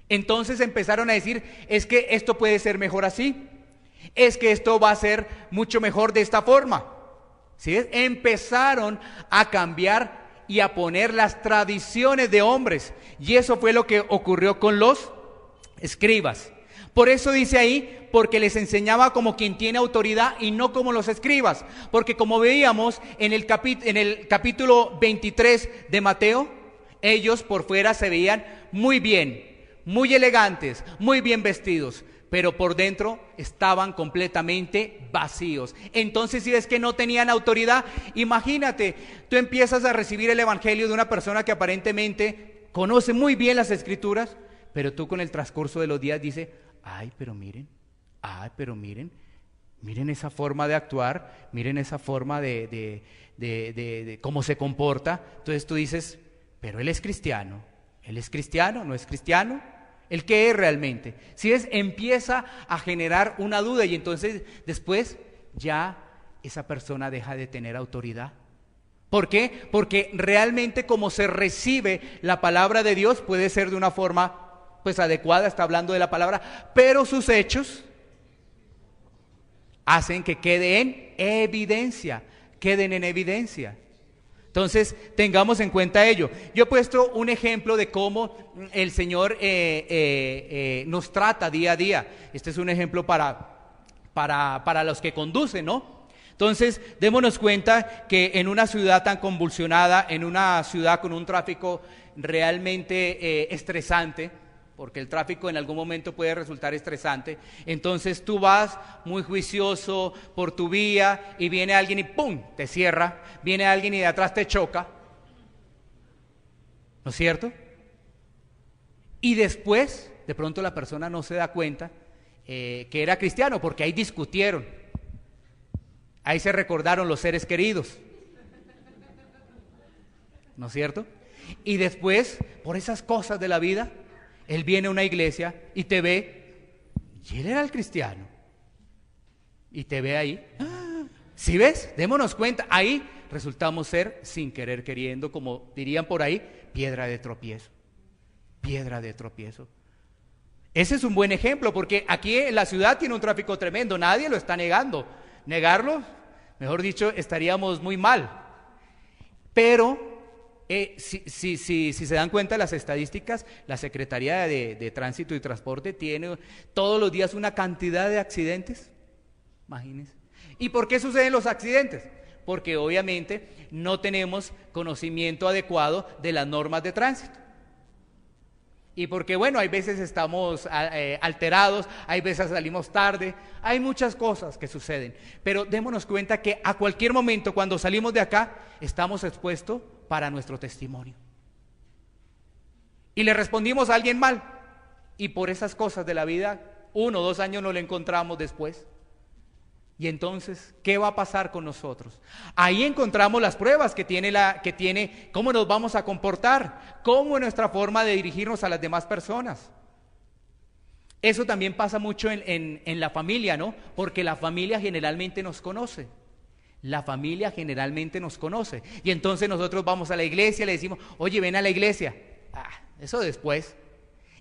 Entonces empezaron a decir, es que esto puede ser mejor así, es que esto va a ser mucho mejor de esta forma. ¿Sí? Empezaron a cambiar y a poner las tradiciones de hombres, y eso fue lo que ocurrió con los escribas. Por eso dice ahí, porque les enseñaba como quien tiene autoridad y no como los escribas, porque como veíamos en el capítulo 23 de Mateo, ellos por fuera se veían muy bien, muy elegantes, muy bien vestidos, pero por dentro estaban completamente vacíos. Entonces, si ves que no tenían autoridad, imagínate, tú empiezas a recibir el evangelio de una persona que aparentemente conoce muy bien las escrituras, pero tú con el transcurso de los días dices, miren esa forma de actuar, miren esa forma de cómo se comporta. Entonces tú dices, pero él es cristiano, no es cristiano. ¿El qué es realmente? Si ves, empieza a generar una duda y entonces después ya esa persona deja de tener autoridad. ¿Por qué? Porque realmente como se recibe la palabra de Dios puede ser de una forma pues adecuada, está hablando de la palabra, pero sus hechos hacen que queden en evidencia. Entonces, tengamos en cuenta ello. Yo he puesto un ejemplo de cómo el Señor nos trata día a día. Este es un ejemplo para los que conducen, ¿no? Entonces, démonos cuenta que en una ciudad tan convulsionada, en una ciudad con un tráfico realmente estresante, porque el tráfico en algún momento puede resultar estresante, entonces tú vas muy juicioso por tu vía y viene alguien y ¡pum!, te cierra, viene alguien y de atrás te choca, ¿no es cierto? Y después, de pronto la persona no se da cuenta que era cristiano, porque ahí discutieron, ahí se recordaron los seres queridos, ¿no es cierto? Y después, por esas cosas de la vida, él viene a una iglesia y te ve, y él era el cristiano, y te ve ahí. ¿Sí ves? Démonos cuenta, ahí resultamos ser, sin querer queriendo, como dirían por ahí, piedra de tropiezo. Piedra de tropiezo. Ese es un buen ejemplo, porque aquí en la ciudad tiene un tráfico tremendo, nadie lo está negando. Negarlo, mejor dicho, estaríamos muy mal. Pero si se dan cuenta las estadísticas, la Secretaría de Tránsito y Transporte tiene todos los días una cantidad de accidentes, imagínense. ¿Y por qué suceden los accidentes? Porque obviamente no tenemos conocimiento adecuado de las normas de tránsito. Y porque bueno, hay veces estamos alterados, hay veces salimos tarde, hay muchas cosas que suceden. Pero démonos cuenta que a cualquier momento cuando salimos de acá, estamos expuestos para nuestro testimonio. Y le respondimos a alguien mal, y por esas cosas de la vida, 1 o 2 años no le encontramos después. Y entonces, ¿qué va a pasar con nosotros? Ahí encontramos las pruebas que tiene cómo nos vamos a comportar, cómo es nuestra forma de dirigirnos a las demás personas. Eso también pasa mucho en la familia, ¿no? Porque la familia generalmente nos conoce. La familia generalmente nos conoce. Y entonces nosotros vamos a la iglesia y le decimos, oye, ven a la iglesia. Eso después.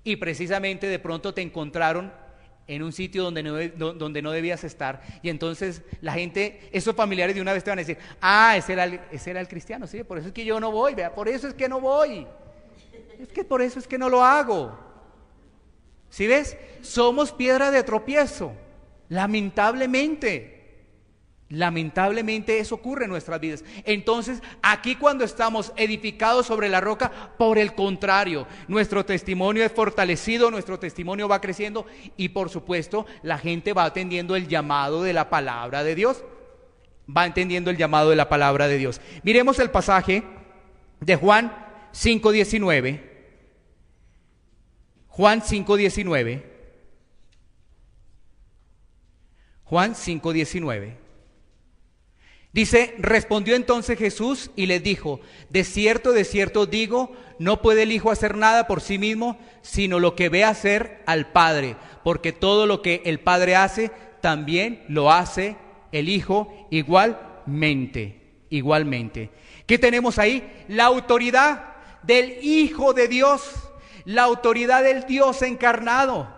Y precisamente de pronto te encontraron en un sitio donde no debías estar, y entonces la gente, esos familiares de una vez te van a decir, ese era el cristiano, sí, por eso es que yo no voy, vea, por eso es que no voy, es que por eso es que no lo hago. ¿Sí ves? Somos piedra de tropiezo, lamentablemente eso ocurre en nuestras vidas. Entonces, aquí cuando estamos edificados sobre la roca, por el contrario, nuestro testimonio es fortalecido, nuestro testimonio va creciendo y por supuesto, la gente va atendiendo el llamado de la palabra de Dios. Va entendiendo el llamado de la palabra de Dios. Miremos el pasaje de Juan 5:19. Juan 5:19. Juan 5:19. Dice, respondió entonces Jesús y les dijo, de cierto os digo, no puede el Hijo hacer nada por sí mismo, sino lo que ve hacer al Padre, porque todo lo que el Padre hace, también lo hace el Hijo igualmente. ¿Qué tenemos ahí? La autoridad del Hijo de Dios, la autoridad del Dios encarnado.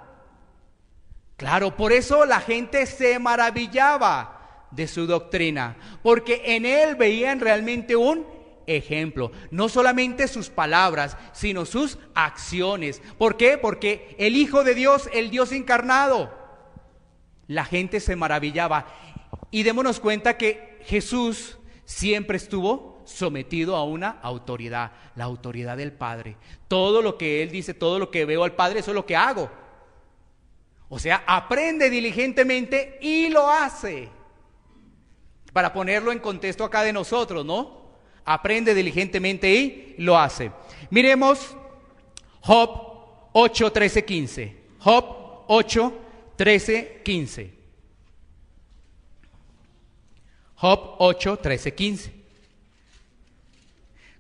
Claro, por eso la gente se maravillaba de su doctrina, porque en él veían realmente un ejemplo, no solamente sus palabras, sino sus acciones. ¿Por qué? Porque el Hijo de Dios, el Dios encarnado, la gente se maravillaba. Y démonos cuenta que Jesús siempre estuvo sometido a una autoridad, la autoridad del Padre. Todo lo que él dice, todo lo que veo al Padre, eso es lo que hago. O sea, aprende diligentemente y lo hace. Para ponerlo en contexto acá de nosotros, ¿no? Aprende diligentemente y lo hace. Miremos Job 8:13-15. Job 8:13-15. Job 8:13-15.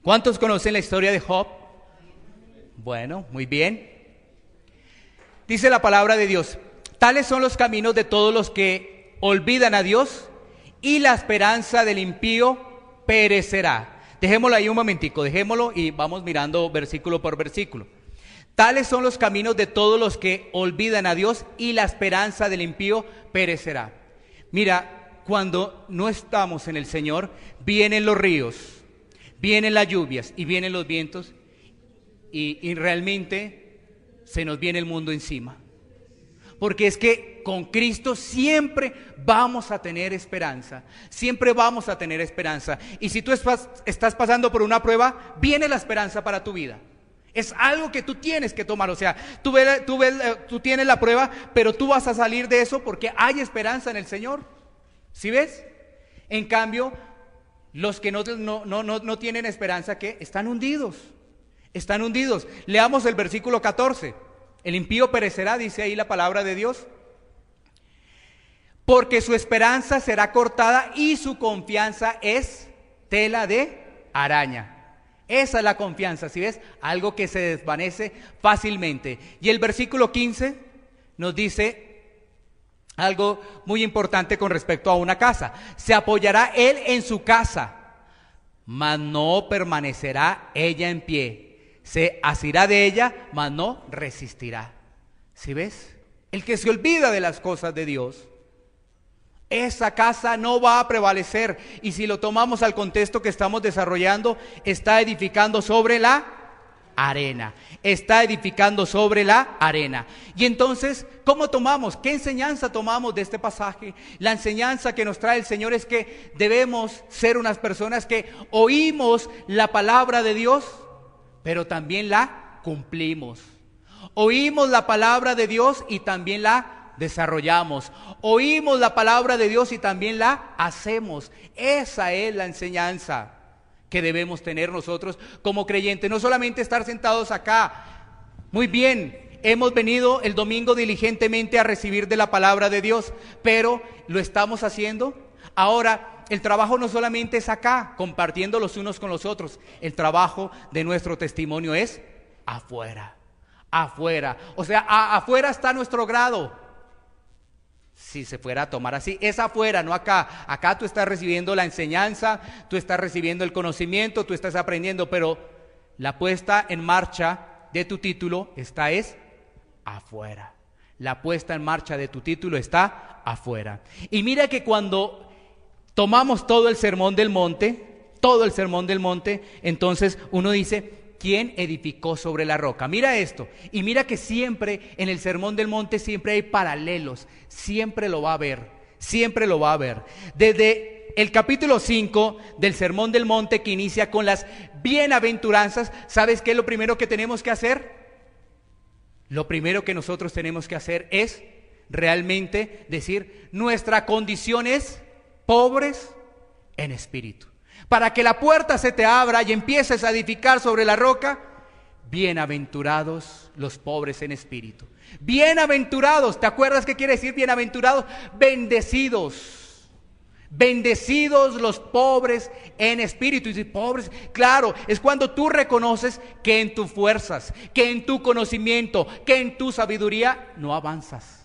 ¿Cuántos conocen la historia de Job? Bueno, muy bien. Dice la palabra de Dios, tales son los caminos de todos los que olvidan a Dios, y la esperanza del impío perecerá. Dejémoslo ahí un momentico, dejémoslo y vamos mirando versículo por versículo. Tales son los caminos de todos los que olvidan a Dios, y la esperanza del impío perecerá. Mira, cuando no estamos en el Señor, vienen los ríos, vienen las lluvias y vienen los vientos, y realmente se nos viene el mundo encima. Porque es que con Cristo siempre vamos a tener esperanza, siempre vamos a tener esperanza. Y si tú estás pasando por una prueba, viene la esperanza para tu vida. Es algo que tú tienes que tomar. O sea, tú tienes la prueba, pero tú vas a salir de eso porque hay esperanza en el Señor. ¿Sí ves? En cambio, los que no tienen esperanza, ¿qué? Están hundidos. Están hundidos. Leamos el versículo 14. El impío perecerá, dice ahí la palabra de Dios, porque su esperanza será cortada y su confianza es tela de araña. Esa es la confianza, ¿sí ves? Algo que se desvanece fácilmente. Y el versículo 15 nos dice algo muy importante con respecto a una casa. Se apoyará él en su casa, mas no permanecerá ella en pie. Se asirá de ella, mas no resistirá. ¿Sí ves? El que se olvida de las cosas de Dios, esa casa no va a prevalecer. Y si lo tomamos al contexto que estamos desarrollando, está edificando sobre la arena. Está edificando sobre la arena. Y entonces, ¿cómo tomamos? ¿Qué enseñanza tomamos de este pasaje? La enseñanza que nos trae el Señor es que debemos ser unas personas que oímos la palabra de Dios, pero también la cumplimos. Oímos la palabra de Dios y también la desarrollamos. Oímos la palabra de Dios y también la hacemos. Esa es la enseñanza que debemos tener nosotros como creyentes. No solamente estar sentados acá. Muy bien, hemos venido el domingo diligentemente a recibir de la palabra de Dios, pero ¿lo estamos haciendo? Ahora, el trabajo no solamente es acá, compartiendo los unos con los otros. El trabajo de nuestro testimonio es afuera. Afuera. O sea, afuera está nuestro grado. Si se fuera a tomar así, es afuera, no acá. Acá tú estás recibiendo la enseñanza, tú estás recibiendo el conocimiento, tú estás aprendiendo, pero la puesta en marcha de tu título está afuera. La puesta en marcha de tu título está afuera. Y mira que cuando tomamos todo el sermón del monte, entonces uno dice, ¿quién edificó sobre la roca? Mira esto, y mira que siempre en el sermón del monte siempre hay paralelos, siempre lo va a haber. Desde el capítulo 5 del sermón del monte, que inicia con las bienaventuranzas, ¿sabes qué es lo primero que tenemos que hacer? Lo primero que nosotros tenemos que hacer es realmente decir, nuestra condición es pobres en espíritu. Para que la puerta se te abra y empieces a edificar sobre la roca, bienaventurados los pobres en espíritu. Bienaventurados, ¿te acuerdas qué quiere decir bienaventurados? Bendecidos. Bendecidos los pobres en espíritu. Y si pobres, claro, es cuando tú reconoces que en tus fuerzas, que en tu conocimiento, que en tu sabiduría no avanzas.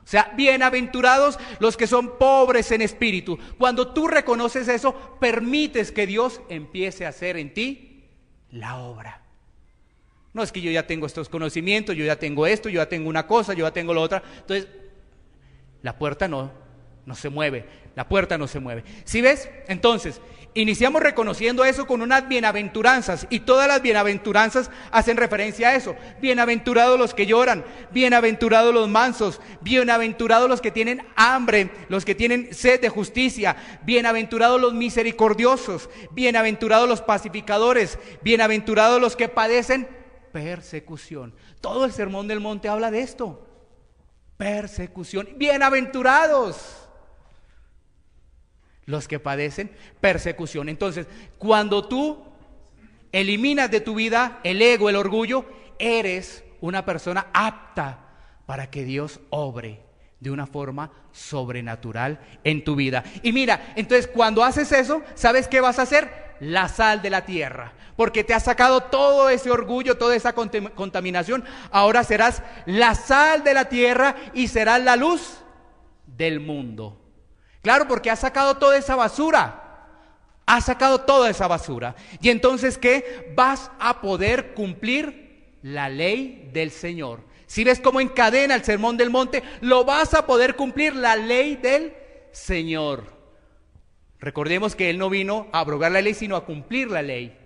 O sea, bienaventurados los que son pobres en espíritu. Cuando tú reconoces eso, permites que Dios empiece a hacer en ti la obra. No es que yo ya tengo estos conocimientos, yo ya tengo esto, yo ya tengo una cosa, yo ya tengo lo otra. Entonces, la puerta no se mueve. La puerta no se mueve. ¿Sí ves? Entonces, iniciamos reconociendo eso con unas bienaventuranzas, y todas las bienaventuranzas hacen referencia a eso. Bienaventurados los que lloran, bienaventurados los mansos, bienaventurados los que tienen hambre, los que tienen sed de justicia, bienaventurados los misericordiosos, bienaventurados los pacificadores, bienaventurados los que padecen persecución. Todo el sermón del monte habla de esto. Persecución. Bienaventurados los que padecen persecución. Entonces, cuando tú eliminas de tu vida el ego, el orgullo, eres una persona apta para que Dios obre de una forma sobrenatural en tu vida. Y mira, entonces cuando haces eso, ¿sabes qué vas a hacer? La sal de la tierra, porque te has sacado todo ese orgullo, toda esa contaminación. Ahora serás la sal de la tierra y serás la luz del mundo. Claro, porque has sacado toda esa basura. Has sacado toda esa basura. Y entonces, ¿qué? Vas a poder cumplir la ley del Señor. Si ves cómo encadena el sermón del monte, lo vas a poder cumplir, la ley del Señor. Recordemos que Él no vino a abrogar la ley, sino a cumplir la ley,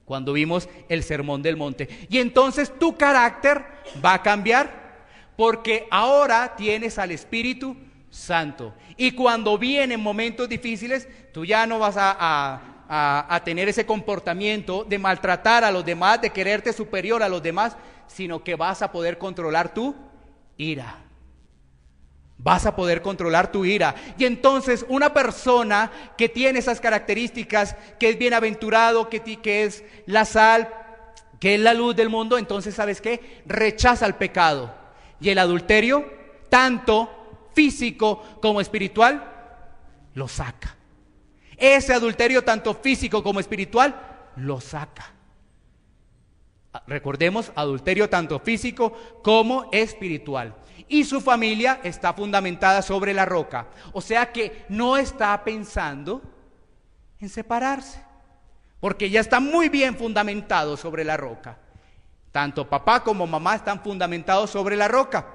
cuando vimos el sermón del monte. Y entonces tu carácter va a cambiar, porque ahora tienes al Espíritu Santo. Y cuando vienen momentos difíciles, tú ya no vas a tener ese comportamiento de maltratar a los demás, de quererte superior a los demás, sino que vas a poder controlar tu ira. Vas a poder controlar tu ira. Y entonces una persona que tiene esas características, que es bienaventurado, que es la sal, que es la luz del mundo, entonces ¿sabes qué? Rechaza el pecado. Y el adulterio, tanto físico como espiritual, lo saca. Ese adulterio, tanto físico como espiritual, lo saca. Recordemos, adulterio tanto físico como espiritual. Y su familia está fundamentada sobre la roca. O sea que no está pensando en separarse, porque ya está muy bien fundamentado sobre la roca. Tanto papá como mamá están fundamentados sobre la roca.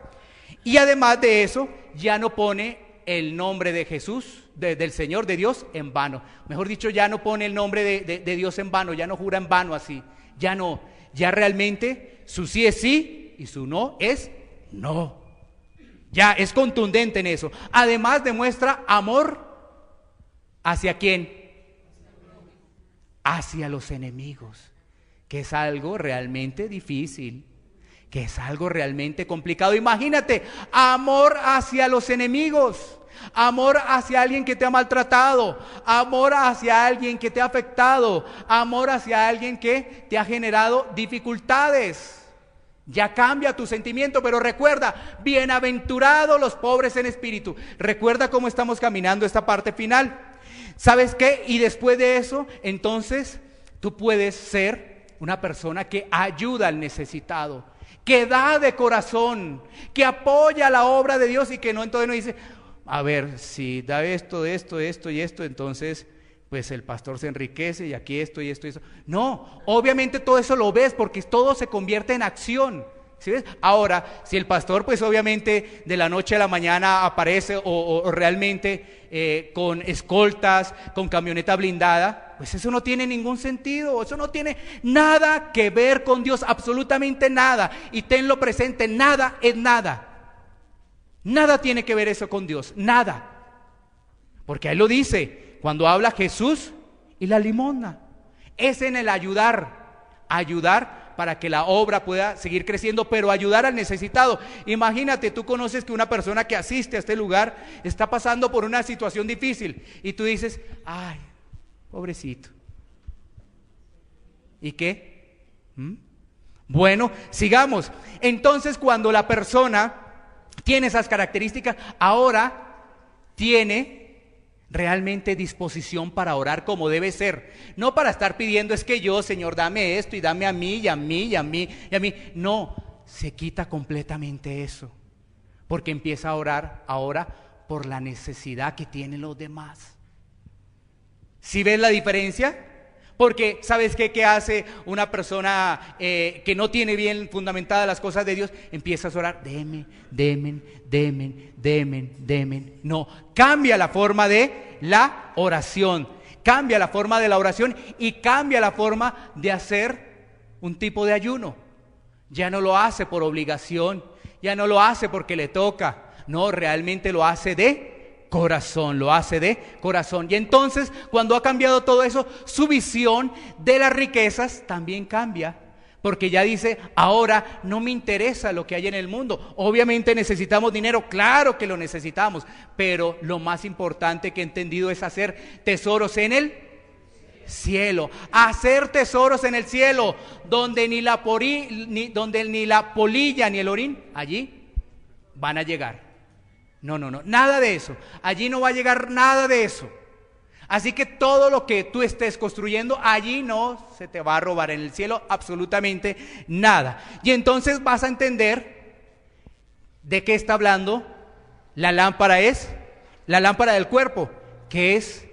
Y además de eso, ya no pone el nombre de Jesús, del Señor, de Dios, en vano. Mejor dicho, ya no pone el nombre de Dios en vano, ya no jura en vano así. Ya no, ya realmente su sí es sí y su no es no. Ya es contundente en eso. Además demuestra amor ¿hacia quién? Hacia los enemigos, que es algo realmente difícil. que es algo realmente complicado. Imagínate, amor hacia los enemigos, amor hacia alguien que te ha maltratado, amor hacia alguien que te ha afectado, amor hacia alguien que te ha generado dificultades. Ya cambia tu sentimiento, pero recuerda, bienaventurados los pobres en espíritu. Recuerda cómo estamos caminando esta parte final. ¿Sabes qué? Y después de eso, entonces, tú puedes ser una persona que ayuda al necesitado, que da de corazón, que apoya la obra de Dios y que no entonces no dice, a ver, si da esto, esto y esto, entonces pues el pastor se enriquece y aquí esto y esto y eso. No, obviamente todo eso lo ves porque todo se convierte en acción. ¿Sí ves? Ahora, si el pastor pues obviamente de la noche a la mañana aparece o realmente con escoltas, con camioneta blindada, pues eso no tiene ningún sentido, eso no tiene nada que ver con Dios, absolutamente nada. Y tenlo presente, nada es nada. Nada tiene que ver eso con Dios, nada. Porque ahí lo dice, cuando habla Jesús y la limosna, es en el ayudar para que la obra pueda seguir creciendo, pero ayudar al necesitado. Imagínate, tú conoces que una persona que asiste a este lugar está pasando por una situación difícil y tú dices, ay, pobrecito. ¿Y qué? Bueno, sigamos. Entonces, cuando la persona tiene esas características, ahora tiene realmente disposición para orar como debe ser, no para estar pidiendo es que yo, Señor, dame esto y dame a mí y a mí y a mí y a mí. No, se quita completamente eso, porque empieza a orar ahora por la necesidad que tienen los demás. ¿Sí ves la diferencia? Porque ¿sabes qué hace una persona que no tiene bien fundamentadas las cosas de Dios? Empieza a orar, demen. No, cambia la forma de la oración, cambia la forma de la oración y cambia la forma de hacer un tipo de ayuno. Ya no lo hace por obligación, ya no lo hace porque le toca, no, realmente lo hace de corazón, lo hace de corazón. Y entonces, cuando ha cambiado todo eso, su visión de las riquezas también cambia, porque ya dice, ahora no me interesa lo que hay en el mundo. Obviamente necesitamos dinero, claro que lo necesitamos, pero lo más importante que he entendido es hacer tesoros en el cielo, hacer tesoros en el cielo, donde ni la polilla ni el orín allí van a llegar. No, nada de eso. Allí no va a llegar nada de eso. Así que todo lo que tú estés construyendo, allí no se te va a robar en el cielo absolutamente nada. Y entonces vas a entender de qué está hablando. La lámpara es la lámpara del cuerpo, que es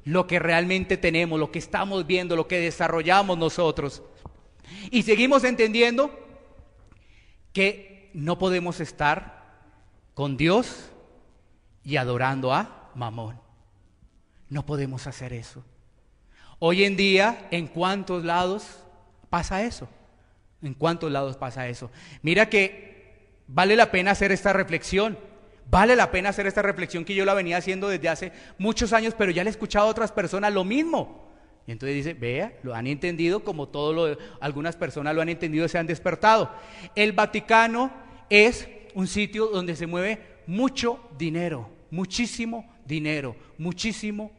lo que realmente tenemos, lo que estamos viendo, lo que desarrollamos nosotros. Y seguimos entendiendo que no podemos estar con Dios y adorando a Mamón. No podemos hacer eso. Hoy en día, ¿en cuántos lados pasa eso? ¿En cuántos lados pasa eso? Mira que vale la pena hacer esta reflexión. Vale la pena hacer esta reflexión que yo la venía haciendo desde hace muchos años, pero ya le he escuchado a otras personas lo mismo. Y entonces dice, vea, lo han entendido como algunas personas lo han entendido y se han despertado. El Vaticano es un sitio donde se mueve mucho dinero, muchísimo dinero, muchísimo.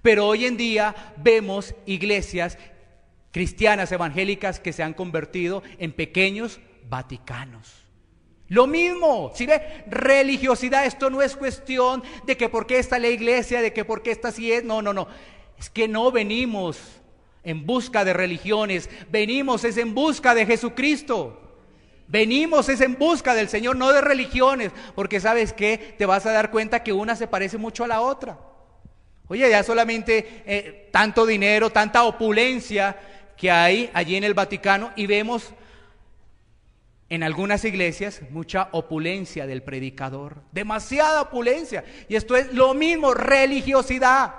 Pero hoy en día vemos iglesias cristianas evangélicas que se han convertido en pequeños Vaticanos. Lo mismo, ¿sí ve? Religiosidad, esto no es cuestión de que por qué está la iglesia, de que por qué está así es, no. Es que no venimos en busca de religiones, venimos es en busca de Jesucristo. Venimos es en busca del Señor, no de religiones, porque ¿sabes qué? Te vas a dar cuenta que una se parece mucho a la otra. Oye, ya solamente tanto dinero, tanta opulencia que hay allí en el Vaticano, y vemos en algunas iglesias mucha opulencia del predicador, demasiada opulencia, y esto es lo mismo, religiosidad.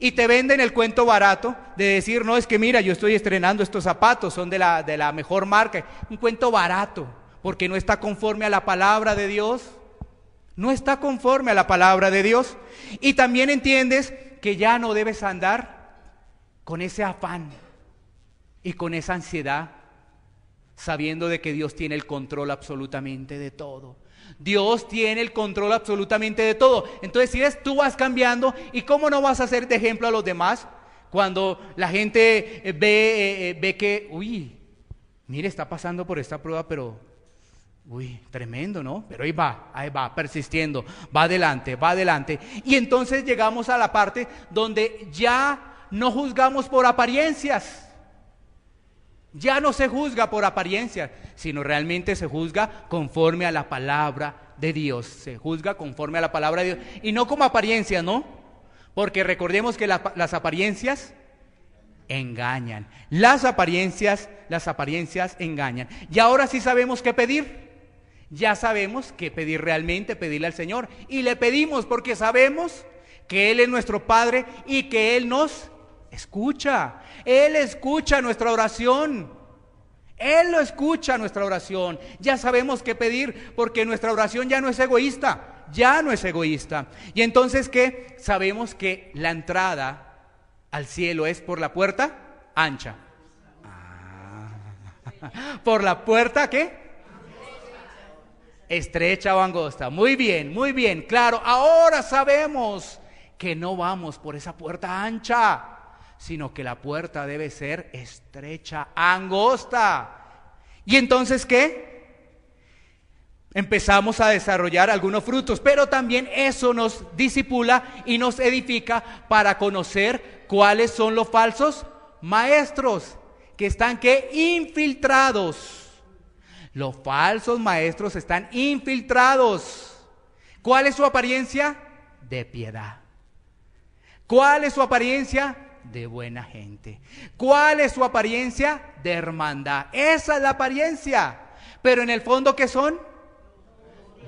Y te venden el cuento barato de decir, no, es que mira, yo estoy estrenando estos zapatos, son de la mejor marca. Un cuento barato, porque no está conforme a la palabra de Dios. No está conforme a la palabra de Dios. Y también entiendes que ya no debes andar con ese afán y con esa ansiedad. sabiendo de que Dios tiene el control absolutamente de todo. Dios tiene el control absolutamente de todo. Entonces, si ves, tú vas cambiando. ¿Y cómo no vas a ser de ejemplo a los demás? Cuando la gente ve que, uy, mire, está pasando por esta prueba, pero, uy, tremendo, ¿no? Pero ahí va, persistiendo, va adelante. Y entonces llegamos a la parte donde ya no juzgamos por apariencias. Ya no se juzga por apariencias, sino realmente se juzga conforme a la palabra de Dios. Se juzga conforme a la palabra de Dios. Y no como apariencias, ¿no? Porque recordemos que las apariencias engañan. Las apariencias engañan. Y ahora sí sabemos qué pedir. Ya sabemos qué pedir realmente, pedirle al Señor. Y le pedimos porque sabemos que Él es nuestro Padre y que Él nos escucha. Él escucha nuestra oración. Él lo escucha nuestra oración. Ya sabemos qué pedir porque nuestra oración ya no es egoísta. Ya no es egoísta. Y entonces, ¿qué? Sabemos que la entrada al cielo es por la puerta ancha. ¿Por la puerta qué? Estrecha o angosta. Muy bien, claro. Ahora sabemos que no vamos por esa puerta ancha, sino que la puerta debe ser estrecha, angosta. ¿Y entonces qué? Empezamos a desarrollar algunos frutos, pero también eso nos discipula y nos edifica para conocer cuáles son los falsos maestros que están ¿qué? Infiltrados. Los falsos maestros están infiltrados. ¿Cuál es su apariencia? De piedad. ¿Cuál es su apariencia? De buena gente. ¿Cuál es su apariencia? De hermandad. Esa es la apariencia. Pero en el fondo, ¿qué son?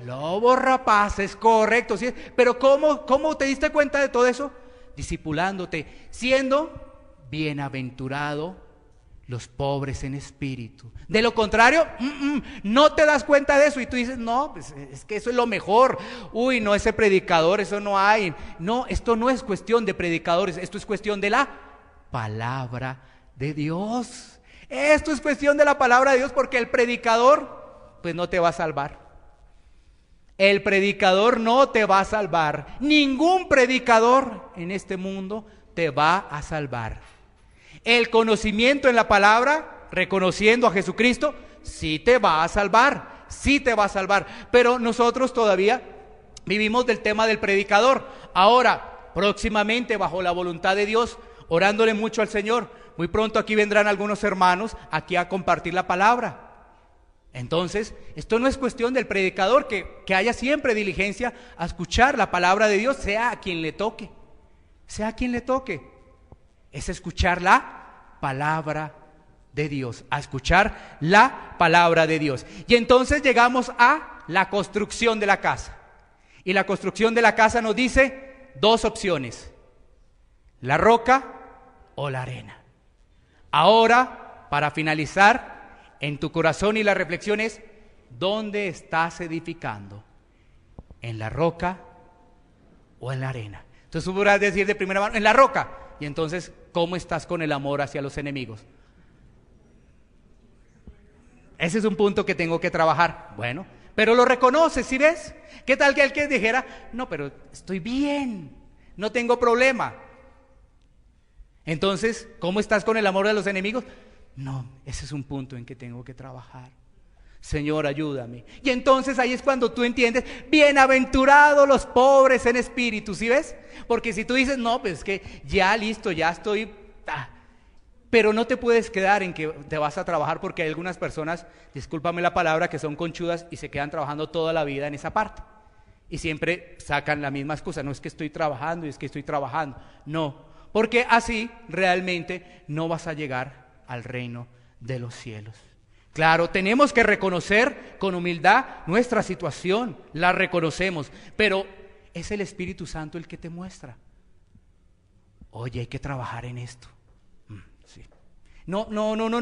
Lobos rapaces, correcto. ¿Sí? Pero ¿cómo te diste cuenta de todo eso? Discipulándote, siendo bienaventurado los pobres en espíritu. De lo contrario, no te das cuenta de eso y tú dices, no, pues es que eso es lo mejor. Uy, no, ese predicador, eso no hay. No, esto no es cuestión de predicadores, esto es cuestión de la palabra de Dios. Esto es cuestión de la palabra de Dios, porque el predicador, pues no te va a salvar. El predicador no te va a salvar. Ningún predicador en este mundo te va a salvar. El conocimiento en la palabra, reconociendo a Jesucristo, sí te va a salvar, sí te va a salvar. Pero nosotros todavía vivimos del tema del predicador. Ahora, próximamente, bajo la voluntad de Dios, orándole mucho al Señor, muy pronto aquí vendrán algunos hermanos aquí a compartir la palabra. Entonces, esto no es cuestión del predicador, que haya siempre diligencia a escuchar la palabra de Dios, sea a quien le toque, sea a quien le toque. Es escuchar la palabra de Dios, a escuchar la palabra de Dios. Y entonces llegamos a la construcción de la casa. Y la construcción de la casa nos dice dos opciones: la roca o la arena. Ahora, para finalizar, en tu corazón y la reflexión es: ¿dónde estás edificando? ¿En la roca o en la arena? Entonces tú podrás decir de primera mano, en la roca. Y entonces, ¿cómo estás con el amor hacia los enemigos? Ese es un punto que tengo que trabajar. Bueno, pero lo reconoces, ¿sí ves? ¿Qué tal que alguien dijera, no, pero estoy bien, no tengo problema? Entonces, ¿cómo estás con el amor de los enemigos? No, ese es un punto en que tengo que trabajar. Señor, ayúdame. Y entonces ahí es cuando tú entiendes, bienaventurados los pobres en espíritu, ¿sí ves? Porque si tú dices, no, pues es que ya listo, ya estoy... Pero no te puedes quedar en que te vas a trabajar, porque hay algunas personas, discúlpame la palabra, que son conchudas y se quedan trabajando toda la vida en esa parte. Y siempre sacan la misma excusa, no es que estoy trabajando y es que estoy trabajando. No, porque así realmente no vas a llegar al reino de los cielos. Claro, tenemos que reconocer con humildad nuestra situación, la reconocemos, pero es el Espíritu Santo el que te muestra. Oye, hay que trabajar en esto. Sí. No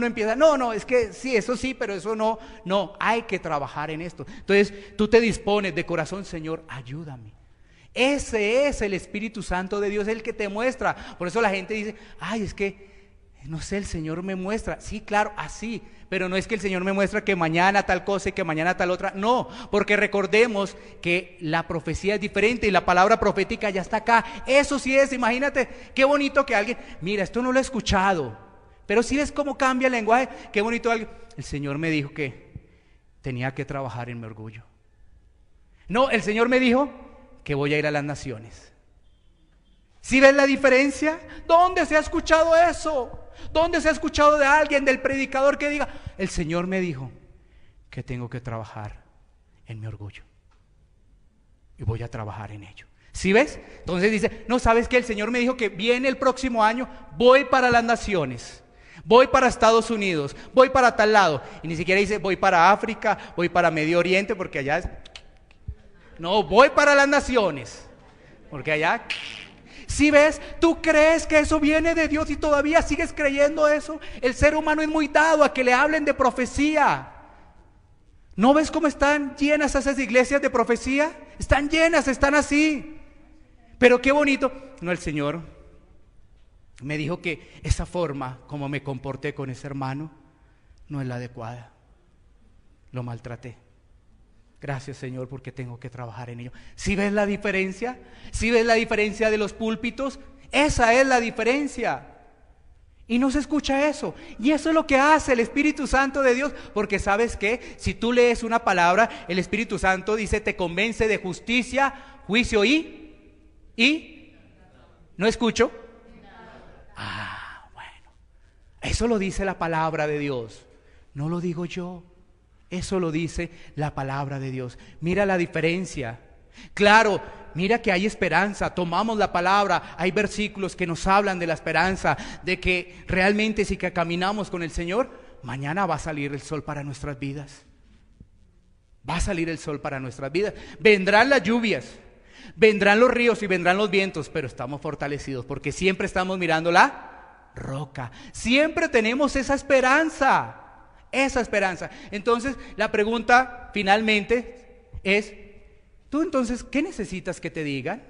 empieza, no, es que sí, eso sí, pero eso no, hay que trabajar en esto. Entonces, tú te dispones de corazón, Señor, ayúdame. Ese es el Espíritu Santo de Dios, el que te muestra. Por eso la gente dice, ay, es que No sé, el Señor me muestra. Sí, claro, así. Pero no es que el Señor me muestra que mañana tal cosa y que mañana tal otra. No, porque recordemos que la profecía es diferente y la palabra profética ya está acá. Eso sí es, imagínate, qué bonito que alguien, mira, esto no lo he escuchado, pero sí ves cómo cambia el lenguaje. Qué bonito alguien. El Señor me dijo que tenía que trabajar en mi orgullo. No, el Señor me dijo que voy a ir a las naciones. ¿Sí ves la diferencia? ¿Dónde se ha escuchado eso? ¿Dónde se ha escuchado de alguien, del predicador que diga, el Señor me dijo que tengo que trabajar en mi orgullo y voy a trabajar en ello? ¿Sí ves? Entonces dice, no, ¿sabes qué? El Señor me dijo que viene el próximo año, voy para las naciones, voy para Estados Unidos, voy para tal lado. Y ni siquiera dice, voy para África, voy para Medio Oriente, porque allá es... No, voy para las naciones, porque allá... ¿Sí ves? ¿Tú crees que eso viene de Dios y todavía sigues creyendo eso? El ser humano es muy dado a que le hablen de profecía. ¿No ves cómo están llenas esas iglesias de profecía? Están llenas, están así. Pero qué bonito. No, el Señor me dijo que esa forma como me comporté con ese hermano no es la adecuada. Lo maltraté. Gracias, Señor, porque tengo que trabajar en ello. ¿Sí ves la diferencia? ¿Sí ves la diferencia de los púlpitos? Esa es la diferencia. Y no se escucha eso. Y eso es lo que hace el Espíritu Santo de Dios. Porque ¿sabes qué? Si tú lees una palabra, el Espíritu Santo dice, te convence de justicia, juicio y ¿no escucho? Ah, bueno. Eso lo dice la palabra de Dios. No lo digo yo. Eso lo dice la palabra de Dios. Mira la diferencia. Claro, mira que hay esperanza. Tomamos la palabra. Hay versículos que nos hablan de la esperanza, de que realmente si que caminamos con el Señor, mañana va a salir el sol para nuestras vidas. Va a salir el sol para nuestras vidas. Vendrán las lluvias, vendrán los ríos y vendrán los vientos, pero estamos fortalecidos porque siempre estamos mirando la roca. Siempre tenemos esa esperanza. Esa esperanza. Entonces, la pregunta finalmente es, ¿tú entonces qué necesitas que te digan?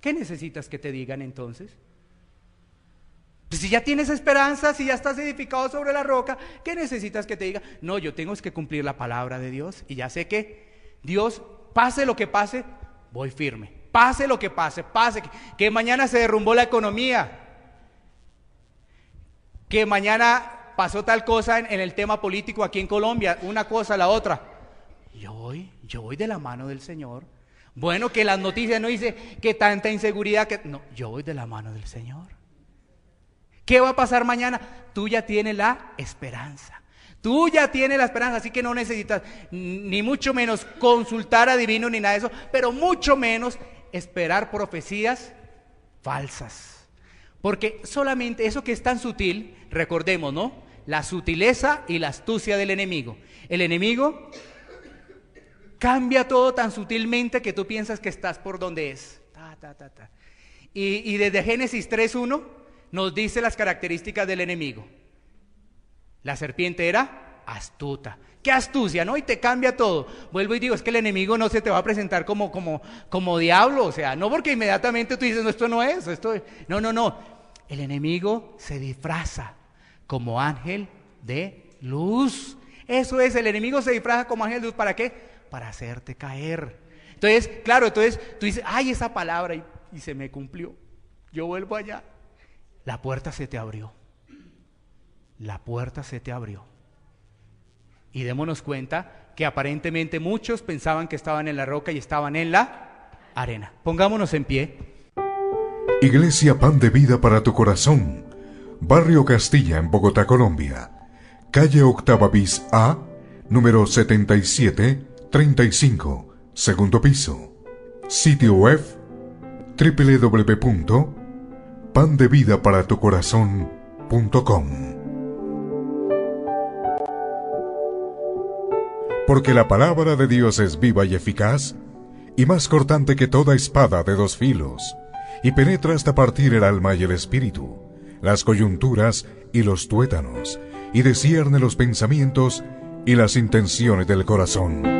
¿Qué necesitas que te digan entonces? Pues si ya tienes esperanza, si ya estás edificado sobre la roca, ¿qué necesitas que te diga? No, yo tengo que cumplir la palabra de Dios y ya sé que Dios, pase lo que pase, voy firme. Pase lo que pase, que mañana se derrumbó la economía, que mañana pasó tal cosa en el tema político aquí en Colombia, una cosa, la otra. Yo voy de la mano del Señor. Bueno, que las noticias no dice que tanta inseguridad, que no, yo voy de la mano del Señor. ¿Qué va a pasar mañana? Tú ya tienes la esperanza. Tú ya tienes la esperanza, así que no necesitas ni mucho menos consultar a divinos ni nada de eso, pero mucho menos esperar profecías falsas. Porque solamente eso que es tan sutil, recordemos, ¿no? La sutileza y la astucia del enemigo. El enemigo cambia todo tan sutilmente que tú piensas que estás por donde es. Y desde Génesis 3:1 nos dice las características del enemigo. La serpiente era astuta. ¡Qué astucia!, ¿no? Y te cambia todo. Vuelvo y digo, es que el enemigo no se te va a presentar como diablo. O sea, no porque inmediatamente tú dices, no, esto no es, esto es. No. El enemigo se disfraza como ángel de luz. Eso es, el enemigo se disfraza como ángel de luz. ¿Para qué? Para hacerte caer. Entonces, claro, entonces tú dices, ay, esa palabra y se me cumplió. Yo vuelvo allá. La puerta se te abrió. La puerta se te abrió. Y démonos cuenta que aparentemente muchos pensaban que estaban en la roca y estaban en la arena. Pongámonos en pie. Iglesia Pan de Vida para tu Corazón, Barrio Castilla, en Bogotá, Colombia. Calle Octava bis A, número 7735, segundo piso. Sitio web www.pandevidaparatucorazon.com. Porque la palabra de Dios es viva y eficaz, y más cortante que toda espada de dos filos, y penetra hasta partir el alma y el espíritu, las coyunturas y los tuétanos, y discierne los pensamientos y las intenciones del corazón.